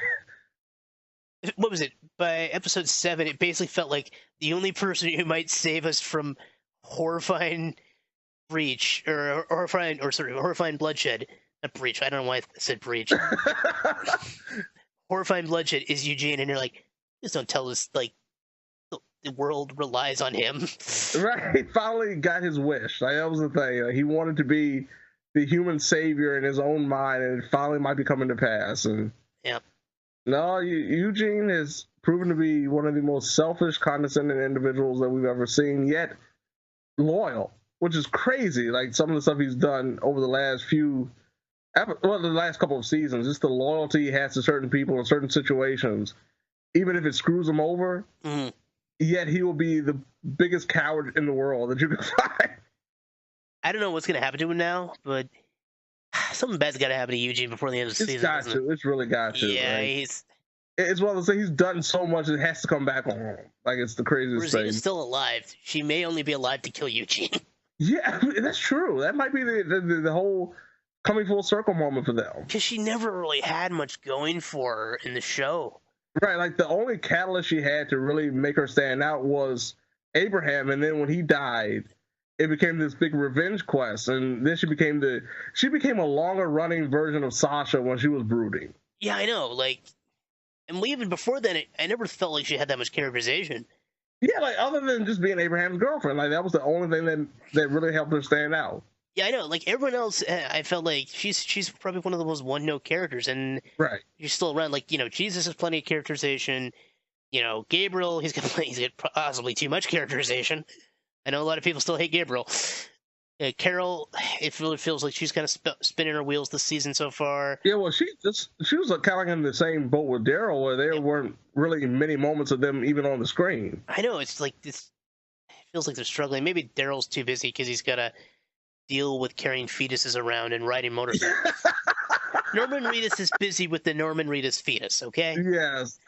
what was it? By episode 7, it basically felt like the only person who might save us from horrifying breach or horrifying bloodshed. Not breach. I don't know why I said breach. Horrifying bloodshed is Eugene, and you're like, just don't tell us like the world relies on him. Right. He finally got his wish. Like, that was the thing. Like, he wanted to be the human savior in his own mind, and it finally might be coming to pass. And no, Eugene has proven to be one of the most selfish, condescending individuals that we've ever seen, yet loyal, which is crazy. Like some of the stuff he's done over the last the last couple of seasons, just the loyalty he has to certain people in certain situations, even if it screws him over, yet he will be the biggest coward in the world that you can find. I don't know what's gonna happen to him now, but something bad's got to happen to Eugene before the end of the It's season. got to. It's really got to. Yeah, like, he's. it's one of those things. He's done so much, it has to come back on. Like, it's the craziest thing. Rosita's still alive. She may only be alive to kill Eugene. Yeah, that's true. That might be the whole coming full circle moment for them. Because she never really had much going for her in the show. Right, like the only catalyst she had to really make her stand out was Abraham, and then when he died, it became this big revenge quest, and then she became a longer running version of Sasha when she was brooding. Yeah, I know. Like, and even before then, I never felt like she had that much characterization. Yeah, like other than just being Abraham's girlfriend, like that was the only thing that really helped her stand out. Yeah, I know. Like everyone else, I felt like she's probably one of the most one-note characters, and right, she's still around. Like Jesus has plenty of characterization. Gabriel, he's got possibly too much characterization. I know a lot of people still hate Gabriel. Carol, it really feels like she's kind of spinning her wheels this season so far. Yeah, well, she was kind of in the same boat with Daryl, where there weren't really many moments of them even on the screen. I know it's like this. It feels like they're struggling. Maybe Daryl's too busy because he's got to deal with carrying fetuses around and riding motorcycles. Norman Reedus is busy with the Norman Reedus fetus. Okay. Yes.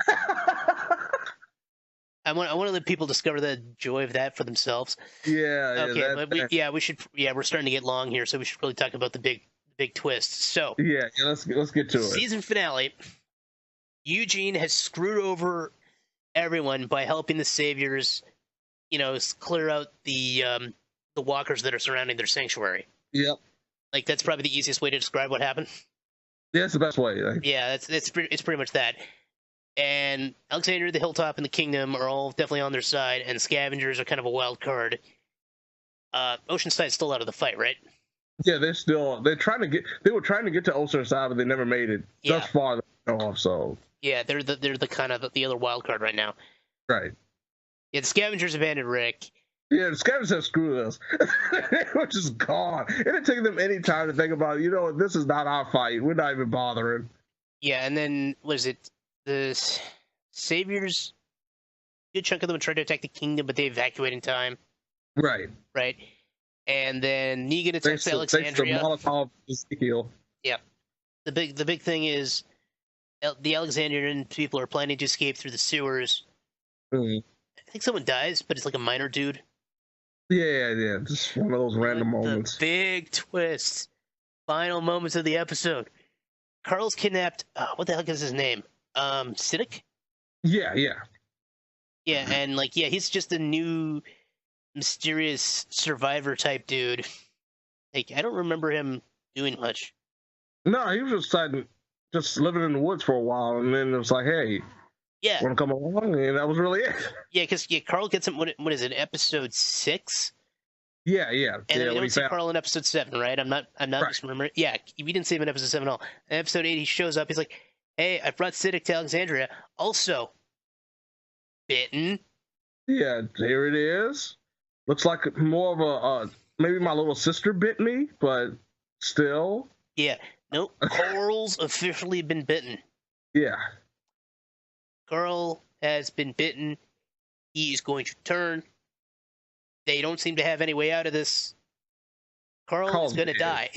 I want to let people discover the joy of that for themselves. Yeah. Okay, but we should. Yeah, we're starting to get long here, so we should really talk about the big twist. So let's get to it. Season finale. Eugene has screwed over everyone by helping the saviors, clear out the walkers that are surrounding their sanctuary. Yep. Like that's probably the easiest way to describe what happened. Yeah, it's the best way. Yeah, it's pretty much that. And Alexander, the Hilltop, and the Kingdom are all definitely on their side, and Scavengers are kind of a wild card. Oceanside's still out of the fight, right? Yeah, they were trying to get to Oceanside, but they never made it. Yeah. Thus far, so. Yeah, they're the kind of the other wild card right now. Right. Yeah, the Scavengers abandoned Rick. Yeah, the Scavengers have screwed us. They were just gone. It didn't take them any time to think about, this is not our fight. We're not even bothering. Yeah, and then, what is it? The Saviors, a good chunk of them tried to attack the Kingdom, but they evacuate in time. Right. Right. And then Negan attacks Alexandria. Thanks to Molotov Ezekiel. Yeah. The big thing is the Alexandrian people are planning to escape through the sewers. Mm-hmm. I think someone dies, but it's like a minor dude. Yeah. Just one of those random moments. The big twist. Final moments of the episode. Carl's kidnapped. What the heck is his name? Siddiq? Yeah. Yeah, and he's just a new mysterious survivor type dude. Like, I don't remember him doing much. No, he was just living in the woods for a while, and then it was like, hey, yeah, want to come along? And that was really it. Yeah, because Carl gets him. What is it? Episode 6. Yeah. And we don't see Carl in episode 7, right? I'm not just remembering. Yeah, we didn't see him in episode 7 at all. In episode 8, he shows up. He's like, "Hey, I brought Siddiq to Alexandria. Also, bitten." Yeah, here it is. Looks like more of maybe my little sister bit me, but still. Yeah. Nope. Carl's officially been bitten. Yeah. Carl has been bitten. He is going to turn. They don't seem to have any way out of this. Carl is going to die.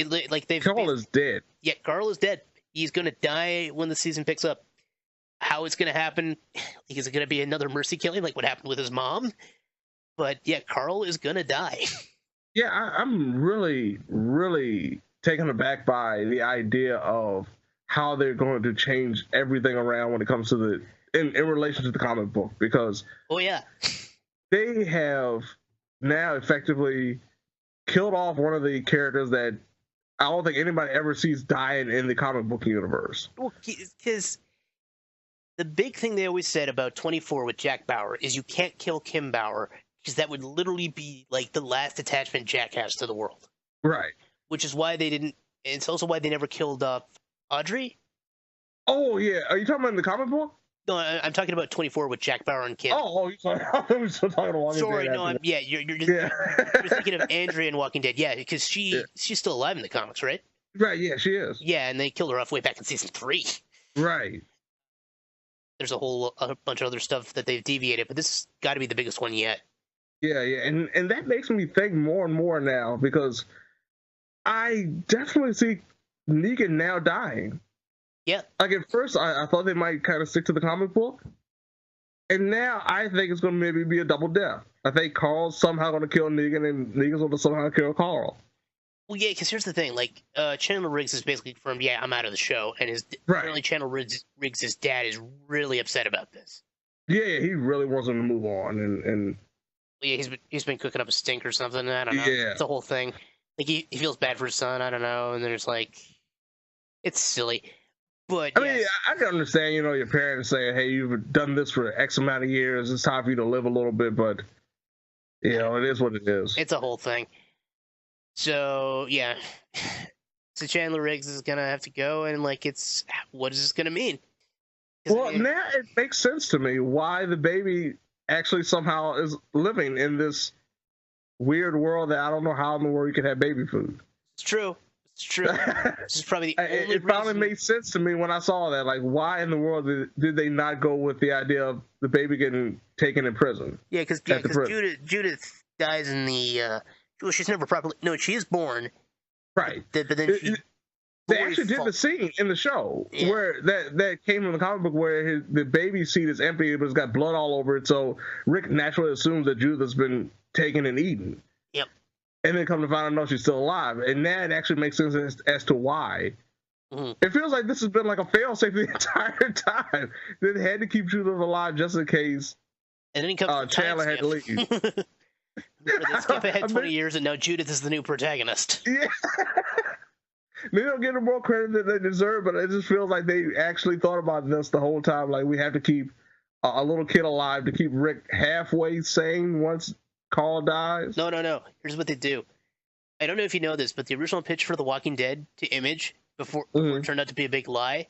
Carl is dead. Yeah, Carl is dead. He's going to die when the season picks up. How it's going to happen? Is it going to be another mercy killing like what happened with his mom? But yeah, Carl is going to die. Yeah, I'm really, really taken aback by the idea of how they're going to change everything around when it comes to in relation to the comic book, because they have now effectively killed off one of the characters that I don't think anybody ever sees dying in the comic book universe. Well, because the big thing they always said about 24 with Jack Bauer is you can't kill Kim Bauer, because that would literally be like the last attachment Jack has to the world. Right. Which is why they didn't. It's also why they never killed Audrey. Oh yeah, are you talking about in the comic book? No, I'm talking about 24 with Jack Bauer and Kim. Oh, you're sorry. I was still talking about Sorry, no, you're thinking of Andrea in Walking Dead. Yeah, because she's still alive in the comics, right? Right. Yeah, she is. Yeah, and they killed her off way back in season 3. Right. There's a bunch of other stuff that they've deviated, but this has got to be the biggest one yet. Yeah, and that makes me think more and more now, because I definitely see Negan now dying. Yeah. Like at first, I thought they might kind of stick to the comic book, and now I think it's going to maybe be a double death. I think Carl's somehow going to kill Negan, and Negan's going to somehow kill Carl. Well, yeah, because here's the thing. Like, Chandler Riggs is basically confirmed, yeah, I'm out of the show. And apparently Chandler Riggs' dad is really upset about this. Yeah, he really wants him to move on. And yeah, he's been cooking up a stink or something. I don't know. Yeah. It's a whole thing. Like, he feels bad for his son. I don't know. And there's like, it's silly. But I mean, I can understand, your parents saying, hey, you've done this for X amount of years. It's time for you to live a little bit. But, it is what it is. It's a whole thing. So, yeah. So Chandler Riggs is going to have to go. And, like, what is this going to mean? Well, now it makes sense to me why the baby actually somehow is living in this weird world that I don't know how in the world you could have baby food. It's true. It's true. This is probably the only It finally made sense to me when I saw that. Like, why in the world did they not go with the idea of the baby getting taken in prison? Yeah, because Judith dies in the... well, she's never properly... No, she is born. Right. But then she... They actually did the scene in the show where that came from the comic book where the baby seat is empty, but it's got blood all over it. So Rick naturally assumes that Judith has been taken and eaten. Yep. And then come to find out, no, she's still alive. And that actually makes sense as to why. Mm-hmm. It feels like this has been like a failsafe the entire time. They had to keep Judith alive just in case and then comes Chandler had to leave. They skip ahead 20 years, and now Judith is the new protagonist. Yeah. They don't get them more credit than they deserve, but it just feels like they actually thought about this the whole time. Like, we have to keep a little kid alive to keep Rick halfway sane once Carl dies. No. Here's what they do. I don't know if you know this, but the original pitch for The Walking Dead to Image, before it turned out to be a big lie,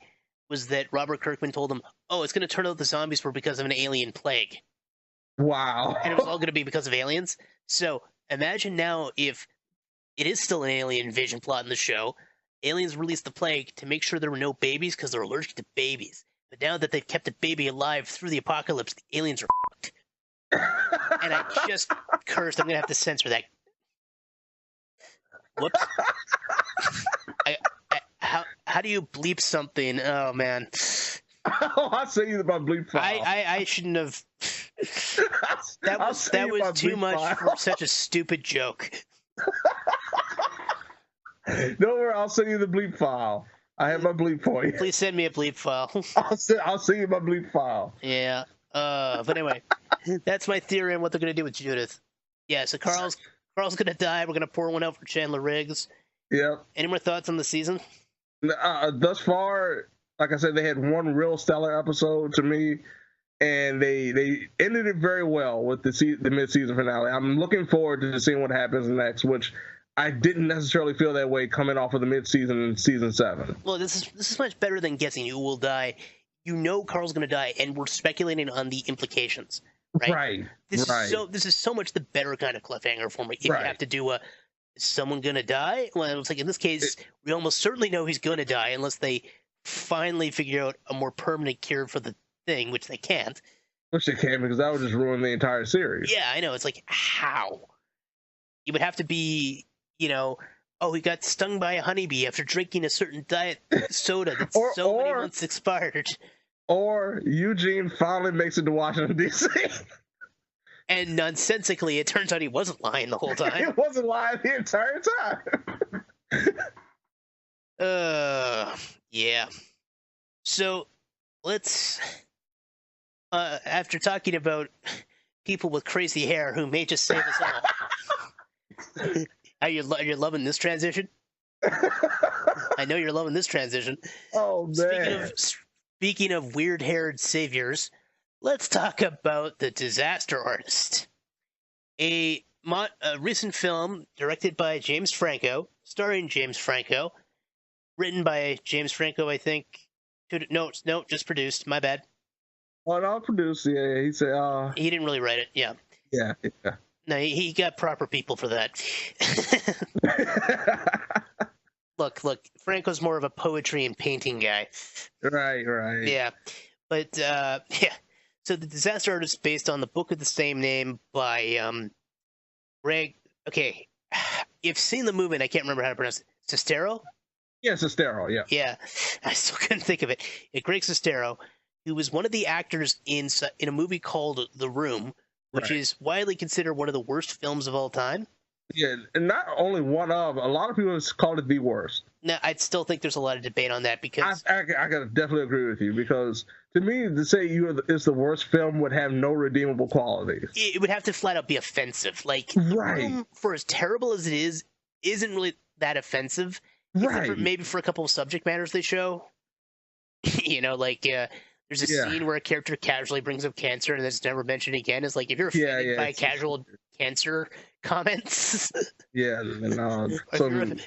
was that Robert Kirkman told them, oh, it's going to turn out the zombies were because of an alien plague. Wow. And it was all going to be because of aliens. So imagine now if it is still an alien invasion plot in the show. Aliens released the plague to make sure there were no babies because they're allergic to babies. But now that they've kept a baby alive through the apocalypse, the aliens are fucked. And I just cursed. I'm going to have to censor that. Whoops. How do you bleep something? Oh, man. Oh, I see you about bleep file. I shouldn't have. That was too much for such a stupid joke. Don't worry, I'll send you the bleep file. I have my bleep for you. Please send me a bleep file. I'll send you my bleep file. Yeah. But anyway, that's my theory on what they're going to do with Judith. Yeah, so Carl's going to die. We're going to pour one out for Chandler Riggs. Yep. Any more thoughts on the season? Thus far, like I said, they had one real stellar episode to me, and they ended it very well with the mid-season finale. I'm looking forward to seeing what happens next, which I didn't necessarily feel that way coming off of the mid-season in season 7. Well, this is much better than guessing who will die. You know Carl's going to die, and we're speculating on the implications. Right. This is so much the better kind of cliffhanger for me. If you have to do is someone going to die? Well, it's like in this case, we almost certainly know he's going to die unless they finally figure out a more permanent cure for the thing, which they can't. Which they can't, because that would just ruin the entire series. Yeah, I know. It's like, how? You would have to be, he got stung by a honeybee after drinking a certain diet soda that's many months expired. Or Eugene finally makes it to Washington, D.C. And nonsensically, it turns out he wasn't lying the whole time. He wasn't lying the entire time. Yeah. So, let's... after talking about people with crazy hair who may just save us all... Are you loving this transition? I know you're loving this transition. Oh, man. Speaking of weird-haired saviors, let's talk about The Disaster Artist. A recent film directed by James Franco, starring James Franco, written by James Franco, I think. No, just produced. My bad. Oh, no, produced. Yeah, he said. He didn't really write it. Yeah. Yeah. No, he got proper people for that. Look, Franco's more of a poetry and painting guy. Right. Yeah. But, yeah. So The Disaster Artist is based on the book of the same name by Greg... Okay. you've seen the movie, and I can't remember how to pronounce it. Sestero? Yes, it's sterile. Yeah. Yeah, I still couldn't think of it. Greg Sestero, who was one of the actors in a movie called The Room, which Right. is widely considered one of the worst films of all time. Yeah, and not only one of, a lot of people have called it the worst. Now, I still think there's a lot of debate on that because I gotta definitely agree with you, because to me, to say it's the worst film would have no redeemable qualities. it would have to flat out be offensive. Like, Right. The Room, for as terrible as it is, isn't really that offensive. Right. Maybe for a couple of subject matters they show. There's a scene where a character casually brings up cancer and it's never mentioned again. It's like, if you're offended by casual cancer comments. Yeah, no.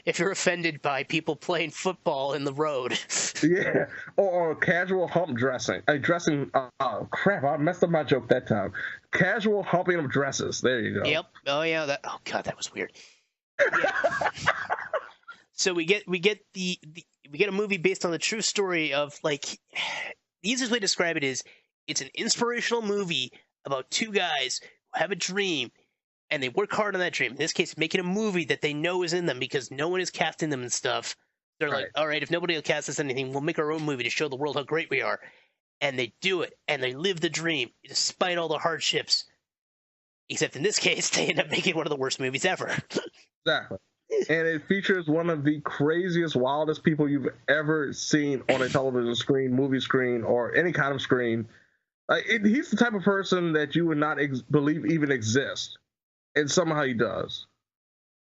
If you're offended by people playing football in the road. Yeah, or casual hump dressing. Crap, I messed up my joke that time. Casual humping of dresses. There you go. Yep. Oh yeah. Oh god, that was weird. Yeah. So we get a movie based on the true story of, like, the easiest way to describe it is it's an inspirational movie about two guys who have a dream and they work hard on that dream. In this case, making a movie that they know is in them because no one is casting them and stuff. They're like, all right, if nobody will cast us anything, we'll make our own movie to show the world how great we are. And they do it, and they live the dream despite all the hardships. Except in this case, they end up making one of the worst movies ever. Exactly. And it features one of the craziest, wildest people you've ever seen on a television screen, movie screen, or any kind of screen. He's the type of person that you would not believe even exists. And somehow he does.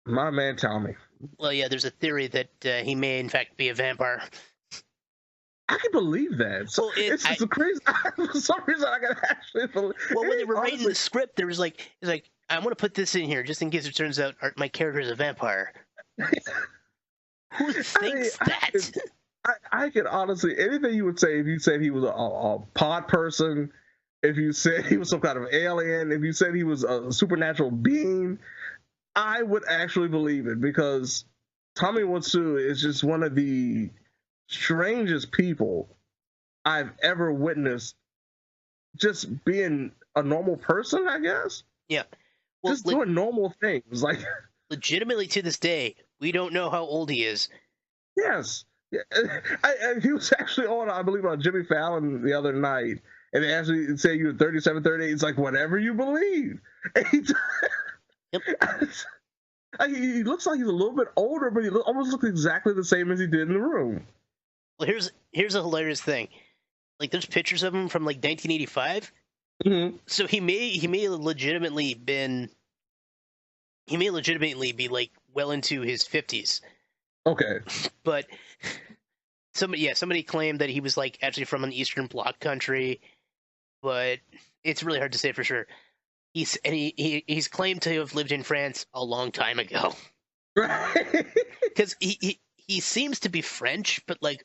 My man, Tommy. Well, yeah, there's a theory that he may, in fact, be a vampire. I can believe that. So well, it's just crazy. For some reason, I can actually believe. Well, when they were writing the script, there was it's like, I want to put this in here just in case it turns out my character is a vampire. Who thinks that? I can honestly, anything you would say, if you said he was a pod person, if you said he was some kind of alien, if you said he was a supernatural being, I would actually believe it, because Tommy Wiseau is just one of the strangest people I've ever witnessed, just being a normal person, I guess. Yeah. Well, just doing normal things. Like, legitimately, to this day, we don't know how old he is. Yes. Yeah. He was actually on, I believe, on Jimmy Fallon the other night, and they actually say you're 37, 38. It's like, whatever you believe. Yep. He looks like he's a little bit older, but he almost looks exactly the same as he did in The Room. Well, here's a hilarious thing. Like, there's pictures of him from, like, 1985. Mm-hmm. So he may legitimately be, like, well into his 50s. Okay. But somebody claimed that he was, like, actually from an Eastern Bloc country, but it's really hard to say for sure. He's claimed to have lived in France a long time ago. Right. Because he seems to be French, but, like,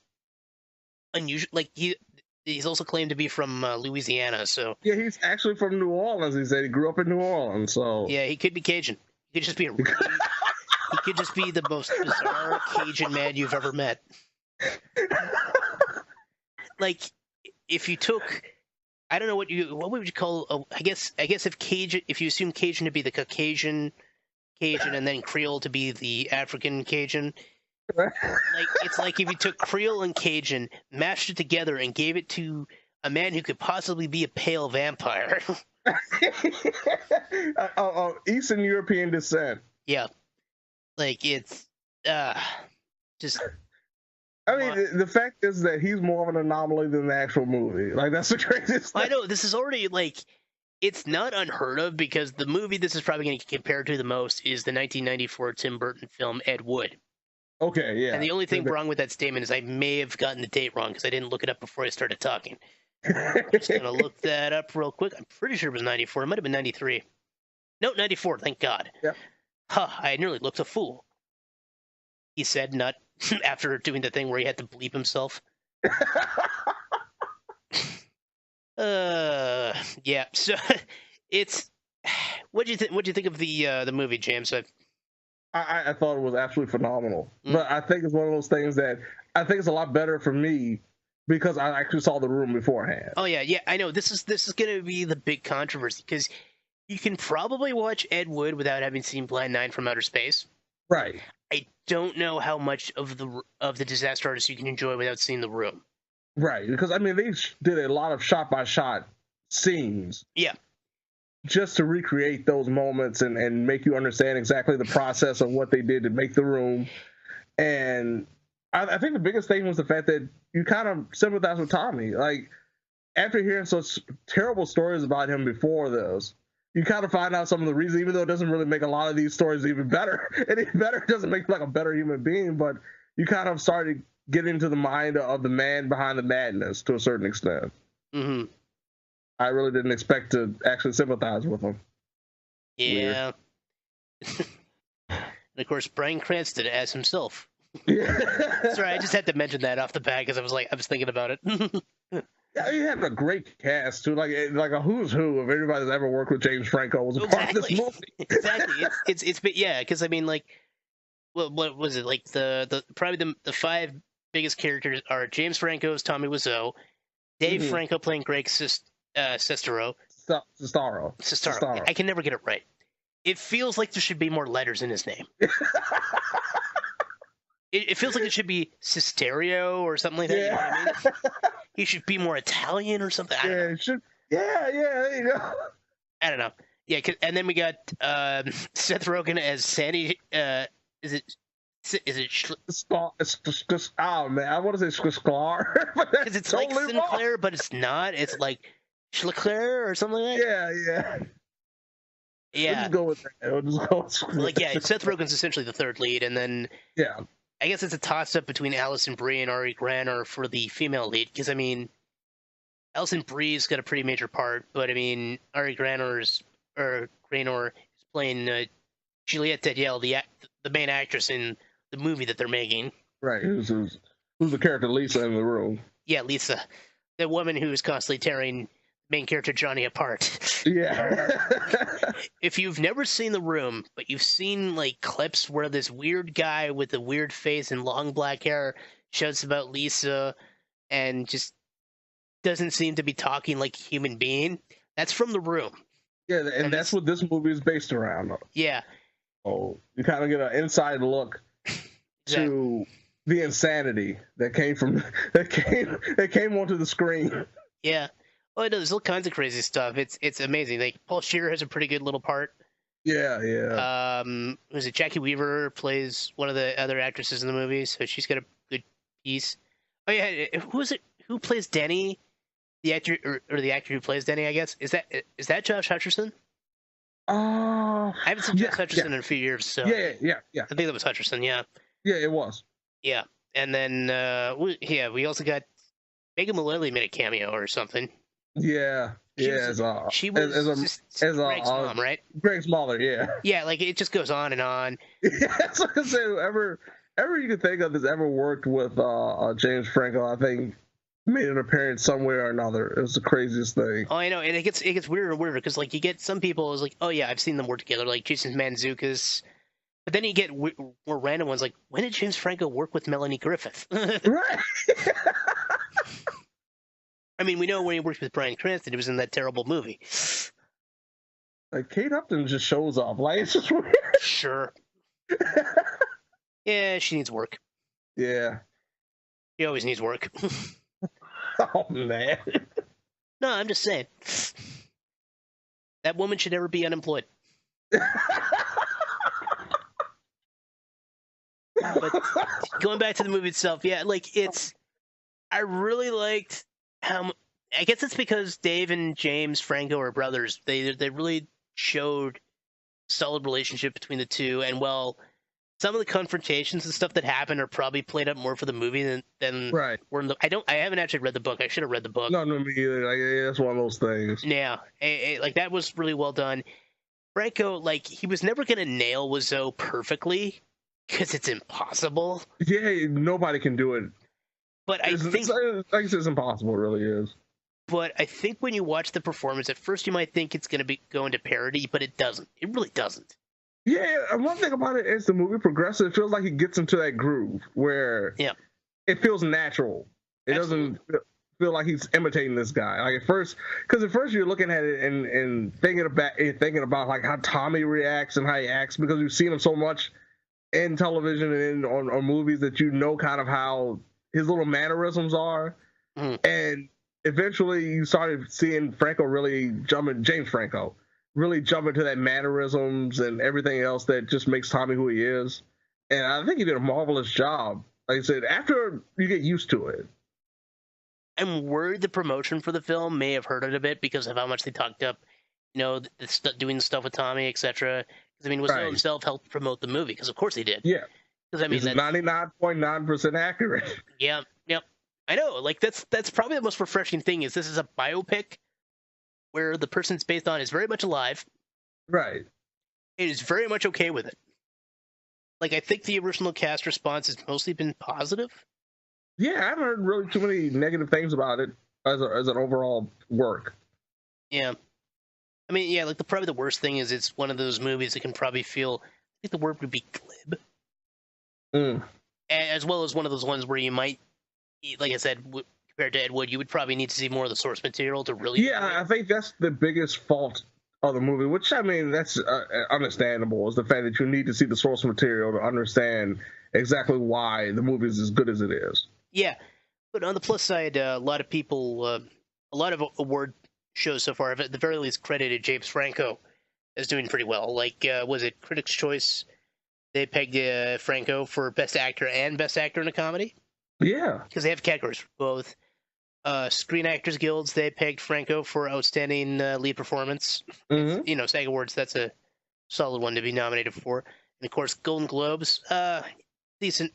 unusual. Like, he's also claimed to be from Louisiana. So yeah, he's actually from New Orleans. He said he grew up in New Orleans. So yeah, he could be Cajun. He could just be he could just be the most bizarre Cajun man you've ever met. Like, if you took, I don't know what would you call? I guess if you assume Cajun to be the Caucasian Cajun and then Creole to be the African Cajun. Like, it's like if you took Creole and Cajun, mashed it together, and gave it to a man who could possibly be a pale vampire. Eastern European descent. Yeah, like, it's just. I mean, the fact is that he's more of an anomaly than the actual movie. Like, that's the craziest thing. I know, this is already, like, it's not unheard of, because the movie this is probably going to get compared to the most is the 1994 Tim Burton film Ed Wood. Okay, yeah. And the only thing wrong with that statement is I may have gotten the date wrong because I didn't look it up before I started talking. I'm just going to look that up real quick. I'm pretty sure it was 94. It might have been 93. No, 94, thank God. Yeah. Huh, I nearly looked a fool. He said, not after doing the thing where he had to bleep himself. Yeah, so it's... What'd you think of the movie, James? I thought it was absolutely phenomenal. But I think it's one of those things that I think it's a lot better for me because I actually saw The Room beforehand. Oh yeah, I know. This is going to be the big controversy, because you can probably watch Ed Wood without having seen Plan 9 from Outer Space. Right. I don't know how much of the Disaster Artist you can enjoy without seeing The Room. Right, because I mean they did a lot of shot by shot scenes. Yeah. Just to recreate those moments and make you understand exactly the process of what they did to make The Room. And I think the biggest thing was the fact that you kind of sympathize with Tommy. Like, after hearing such terrible stories about him before this, you kind of find out some of the reasons, even though it doesn't really make a lot of these stories even better. Any better, it doesn't make him like a better human being, but you kind of started getting into the mind of the man behind the madness to a certain extent. Mm-hmm. I really didn't expect to actually sympathize with him. Yeah. And of course, Bryan Cranston as himself. Yeah. Sorry, I just had to mention that off the bat because I was thinking about it. Yeah, he had a great cast too, like a who's who of everybody that's ever worked with James Franco was a part of this movie. Exactly. It's yeah, because I mean, like, what was it like? Probably the five biggest characters are James Franco's Tommy Wiseau, Dave Franco playing Greg Sestero. Sestaro. Yeah, I can never get it right. It feels like there should be more letters in his name. It feels like it should be Sesterio or something like that. You know what I mean? He should be more Italian or something. I don't know. It should. Yeah, there you go. I don't know. Yeah, and then we got Seth Rogen as Sandy. Is it? Oh man, I want to say Sklar, because it's totally like Sinclair, wrong. But it's not. It's like Schleclair or something like that. Yeah. Let's go with that. Like, yeah, Seth Rogen's essentially the third lead, and then I guess it's a toss-up between Alison Brie and Ari Graner for the female lead, because, I mean, Alison Brie's got a pretty major part, but, I mean, Ari Graner is playing Juliette Danielle, the main actress in the movie that they're making. Right, who's the character Lisa in The Room. Yeah, Lisa. The woman who is constantly tearing main character Johnny apart. Yeah. If you've never seen The Room, but you've seen like clips where this weird guy with a weird face and long black hair shouts about Lisa and just doesn't seem to be talking like a human being, that's from The Room. Yeah, and that's what this movie is based around. Yeah. Oh, you kind of get an inside look to the insanity that came onto the screen. Yeah. Oh, no, there's all kinds of crazy stuff. It's amazing. Like, Paul Scheer has a pretty good little part. Yeah. Was it Jackie Weaver plays one of the other actresses in the movie, so she's got a good piece. Oh yeah, who is it? Who plays Denny? The actor or the actor who plays Denny, I guess. Is that Josh Hutcherson? I haven't seen Josh Hutcherson in a few years, so yeah. I think that was Hutcherson. Yeah. Yeah, it was. Yeah, and then we also got Megan Mullally made a cameo or something. Yeah, she was Greg's mom, right? Greg's mother, yeah. Yeah, like it just goes on and on. Yeah, that's like I said, whoever you can think of that's ever worked with James Franco, I think made an appearance somewhere or another. It was the craziest thing. Oh, I know, and it gets weirder and weirder because like you get some people is like, oh yeah, I've seen them work together, like Jason Mantzoukas. But then you get more random ones like, when did James Franco work with Melanie Griffith? Right. I mean, we know when he worked with Bryan Cranston, he was in that terrible movie. Like, Kate Upton just shows off. Like, it's just weird. Sure. Yeah, she needs work. Yeah. She always needs work. Oh, man. No, I'm just saying. That woman should never be unemployed. But going back to the movie itself, yeah, like I really liked how. I guess it's because Dave and James Franco are brothers. They really showed solid relationship between the two, and well, some of the confrontations and stuff that happen are probably played up more for the movie than right. Were in the. I haven't actually read the book. I should have read the book. No, me either. Like, yeah, that's one of those things. Yeah, like that was really well done. Franco, like he was never gonna nail Wiseau perfectly. Because it's impossible. Yeah, nobody can do it. But I think, like I said, it's impossible. It really is. But I think when you watch the performance, at first you might think it's going to go into parody, but it doesn't. It really doesn't. Yeah, and one thing about it is the movie progresses. It feels like it gets into that groove where it feels natural. It doesn't feel like he's imitating this guy. Like at first you're looking at it and thinking about like how Tommy reacts and how he acts because you've seen him so much in television and on movies that you know kind of how his little mannerisms are. And eventually you started seeing James Franco really jump into that mannerisms and everything else that just makes Tommy who he is. And I think he did a marvelous job. Like I said, after you get used to it. I'm worried the promotion for the film may have hurt it a bit because of how much they talked up, doing stuff with Tommy, etc. Because I mean, Wiseau himself helped promote the movie, because of course he did. Yeah. Because I mean, it's 99.9% accurate. Yeah. I know. Like that's probably the most refreshing thing is this is a biopic where the person it's based on is very much alive. Right. It is very much okay with it. Like I think the original cast response has mostly been positive. Yeah, I haven't heard really too many negative things about it as an overall work. Yeah. I mean, yeah, like probably the worst thing is it's one of those movies that can probably feel, I think the word would be glib. As well as one of those ones where you might, like I said, compared to Ed Wood, you would probably need to see more of the source material to really... Yeah, I think that's the biggest fault of the movie, which, I mean, that's understandable, is the fact that you need to see the source material to understand exactly why the movie is as good as it is. Yeah, but on the plus side, a lot of people, a lot of award shows so far have at the very least credited James Franco as doing pretty well. Like, was it Critics' Choice? They pegged Franco for Best Actor and Best Actor in a Comedy. Yeah. Because they have categories for both. Screen Actors Guilds, they pegged Franco for Outstanding Lead Performance. SAG Awards, that's a solid one to be nominated for. And, of course, Golden Globes, decent.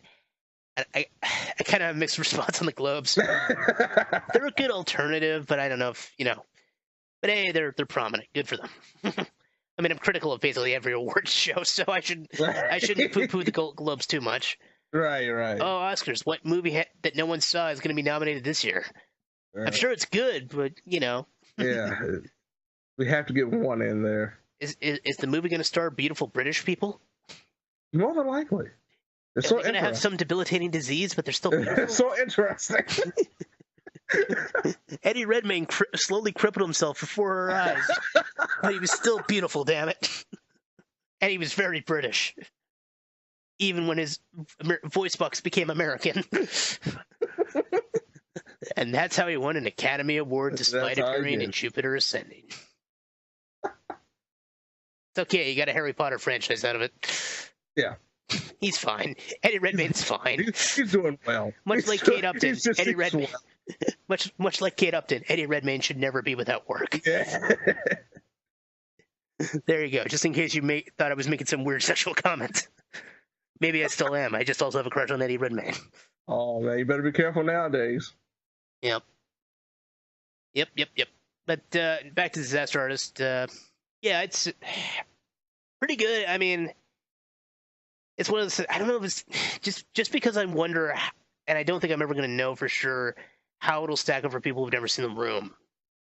I kind of have a mixed response on the Globes. They're a good alternative, but I don't know if, But hey, they're prominent. Good for them. I mean, I'm critical of basically every awards show, so I shouldn't poo-poo the Globes too much. Right. Oh, Oscars! What movie that no one saw is going to be nominated this year? Right. I'm sure it's good, but Yeah, we have to get one in there. Is the movie going to star beautiful British people? More than likely. They're going to have some debilitating disease, but they're still beautiful. It's so interesting. Eddie Redmayne slowly crippled himself before her eyes, but he was still beautiful, damn it. And he was very British, even when his voice box became American. And that's how he won an Academy Award despite appearing in Jupiter Ascending. It's okay, you got a Harry Potter franchise out of it. Yeah. He's fine. Eddie Redmayne's fine. He's doing well. Much like Kate Upton, Eddie Redmayne. Much like Kate Upton, Eddie Redmayne should never be without work. Yeah. There you go. Just in case you thought I was making some weird sexual comment. Maybe I still am. I just also have a crush on Eddie Redmayne. Oh, man, you better be careful nowadays. Yep. But back to Disaster Artist. Yeah, it's pretty good. I mean, it's one of those. I don't know if it's just because I wonder, and I don't think I'm ever going to know for sure how it'll stack up for people who've never seen The Room.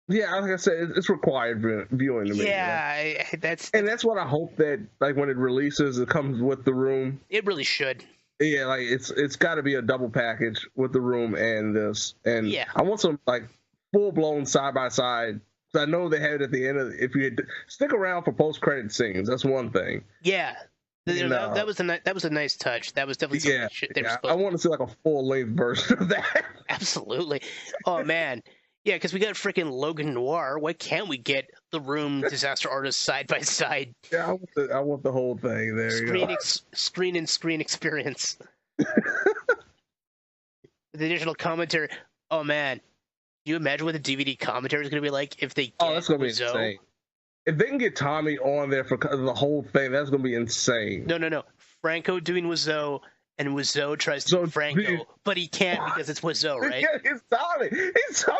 Yeah, like I said, it's required viewing to me. Yeah, that's what I hope that like when it releases, it comes with The Room. It really should. Yeah, like it's got to be a double package with The Room and this, and yeah. I want some like full blown side by side. I know they have it at the end of. If you stick around for post credit scenes, that's one thing. Yeah. That was a nice touch. That was definitely something I want to see like a full length version of that. Absolutely. Oh man, yeah, because we got freaking Logan Noir. Why can't we get The Room, Disaster Artist side by side? Yeah, I want the whole thing there. Screen experience. The additional commentary. Oh man, can you imagine what the DVD commentary is going to be like if they? That's going to be insane. If they can get Tommy on there for the whole thing, that's going to be insane. No. Franco doing Wiseau, and Wiseau tries to do Franco, but he can't because it's Wiseau, right? Yeah, it's Tommy. It's Tommy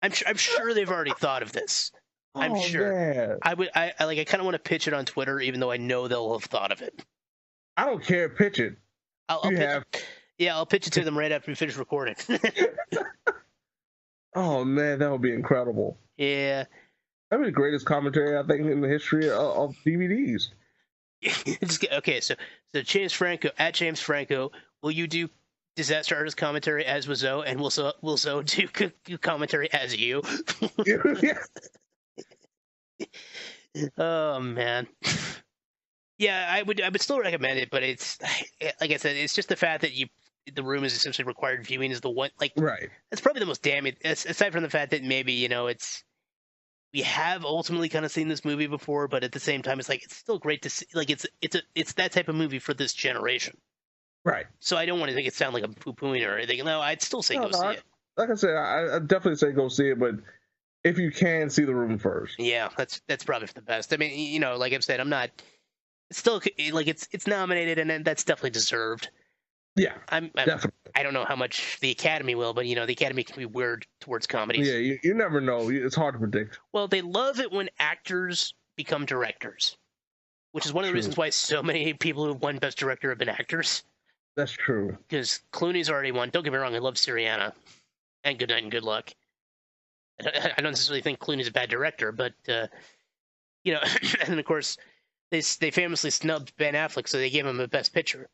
Wiseau. I'm sure they've already thought of this. I'm sure. Man. I kind of want to pitch it on Twitter, even though I know they'll have thought of it. I don't care. Pitch it. I'll pitch it to them right after we finish recording. Oh man, that would be incredible. Yeah. That'd be the greatest commentary I think in the history of DVDs. Okay, so James Franco, will you do Disaster Artist commentary as Wiseau, and will Wiseau do commentary as you? Yeah. Oh man. Yeah, I would still recommend it, but it's like I said, it's just the fact that the room is essentially required viewing is the one like Right. that's probably the most damning. Aside from the fact that maybe it's we have ultimately kind of seen this movie before, but at the same time, it's like it's still great to see. Like it's that type of movie for this generation. Right. So I don't want to make it sound like I'm poo-pooing or anything. No, I'd still say go see it. Like I said, I definitely say go see it, but if you can, see the room first. Yeah, that's probably for the best. I mean, like I've said, I'm not. It's still like it's nominated, and that's definitely deserved. Yeah, I'm definitely. I don't know how much the Academy will, but the Academy can be weird towards comedies. Yeah, you never know. It's hard to predict. Well, they love it when actors become directors, which is one of the reasons why so many people who've won Best Director have been actors. That's true. Because Clooney's already won. Don't get me wrong, I love Syriana, and Good Night and Good Luck. I don't necessarily think Clooney's a bad director, but and then of course they famously snubbed Ben Affleck, so they gave him a Best Picture.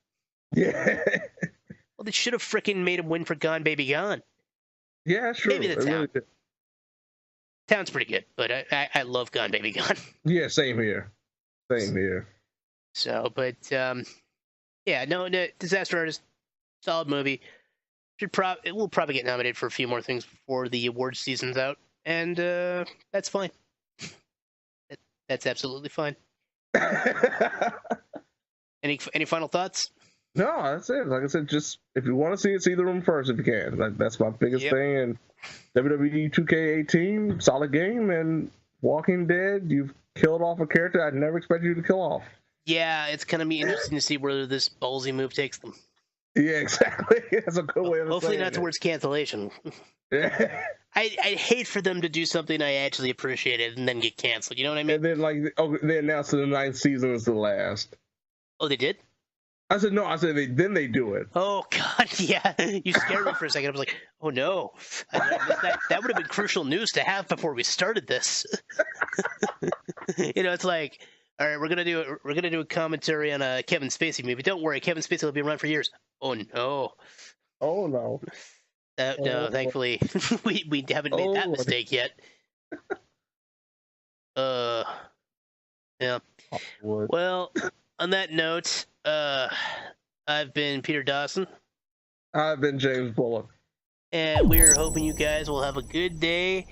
Yeah. Well, they should have freaking made him win for Gone Baby Gone. Yeah, that's true. Maybe the town. Really Town's pretty good, but I love Gone Baby Gone. Yeah, same here. Same here. So, but yeah, no, Disaster Artist, solid movie. It will probably get nominated for a few more things before the awards season's out, and that's fine. That's absolutely fine. Any final thoughts? No, that's it. Like I said, just if you want to see it, see the room first if you can. That's my biggest thing. And WWE 2K18, solid game. And Walking Dead, you've killed off a character I'd never expected you to kill off. Yeah, it's going to be interesting to see where this ballsy move takes them. Yeah, exactly. That's a good way of Hopefully saying not towards cancellation. Yeah. I'd hate for them to do something I actually appreciated and then get canceled. You know what I mean? And then, they announced that the 9th season is the last. Oh, they did? I said, no, then they do it. Oh, God, yeah. You scared me for a second. I was like, oh, no. That would have been crucial news to have before we started this. It's like, all right, we're gonna do a commentary on a Kevin Spacey movie. Don't worry, Kevin Spacey will be around for years. Oh, no. Oh, no. No, thankfully, we haven't made that mistake yet. Yeah. Well, on that note, I've been Peter Dawson. I've been James Bullock. And we're hoping you guys will have a good day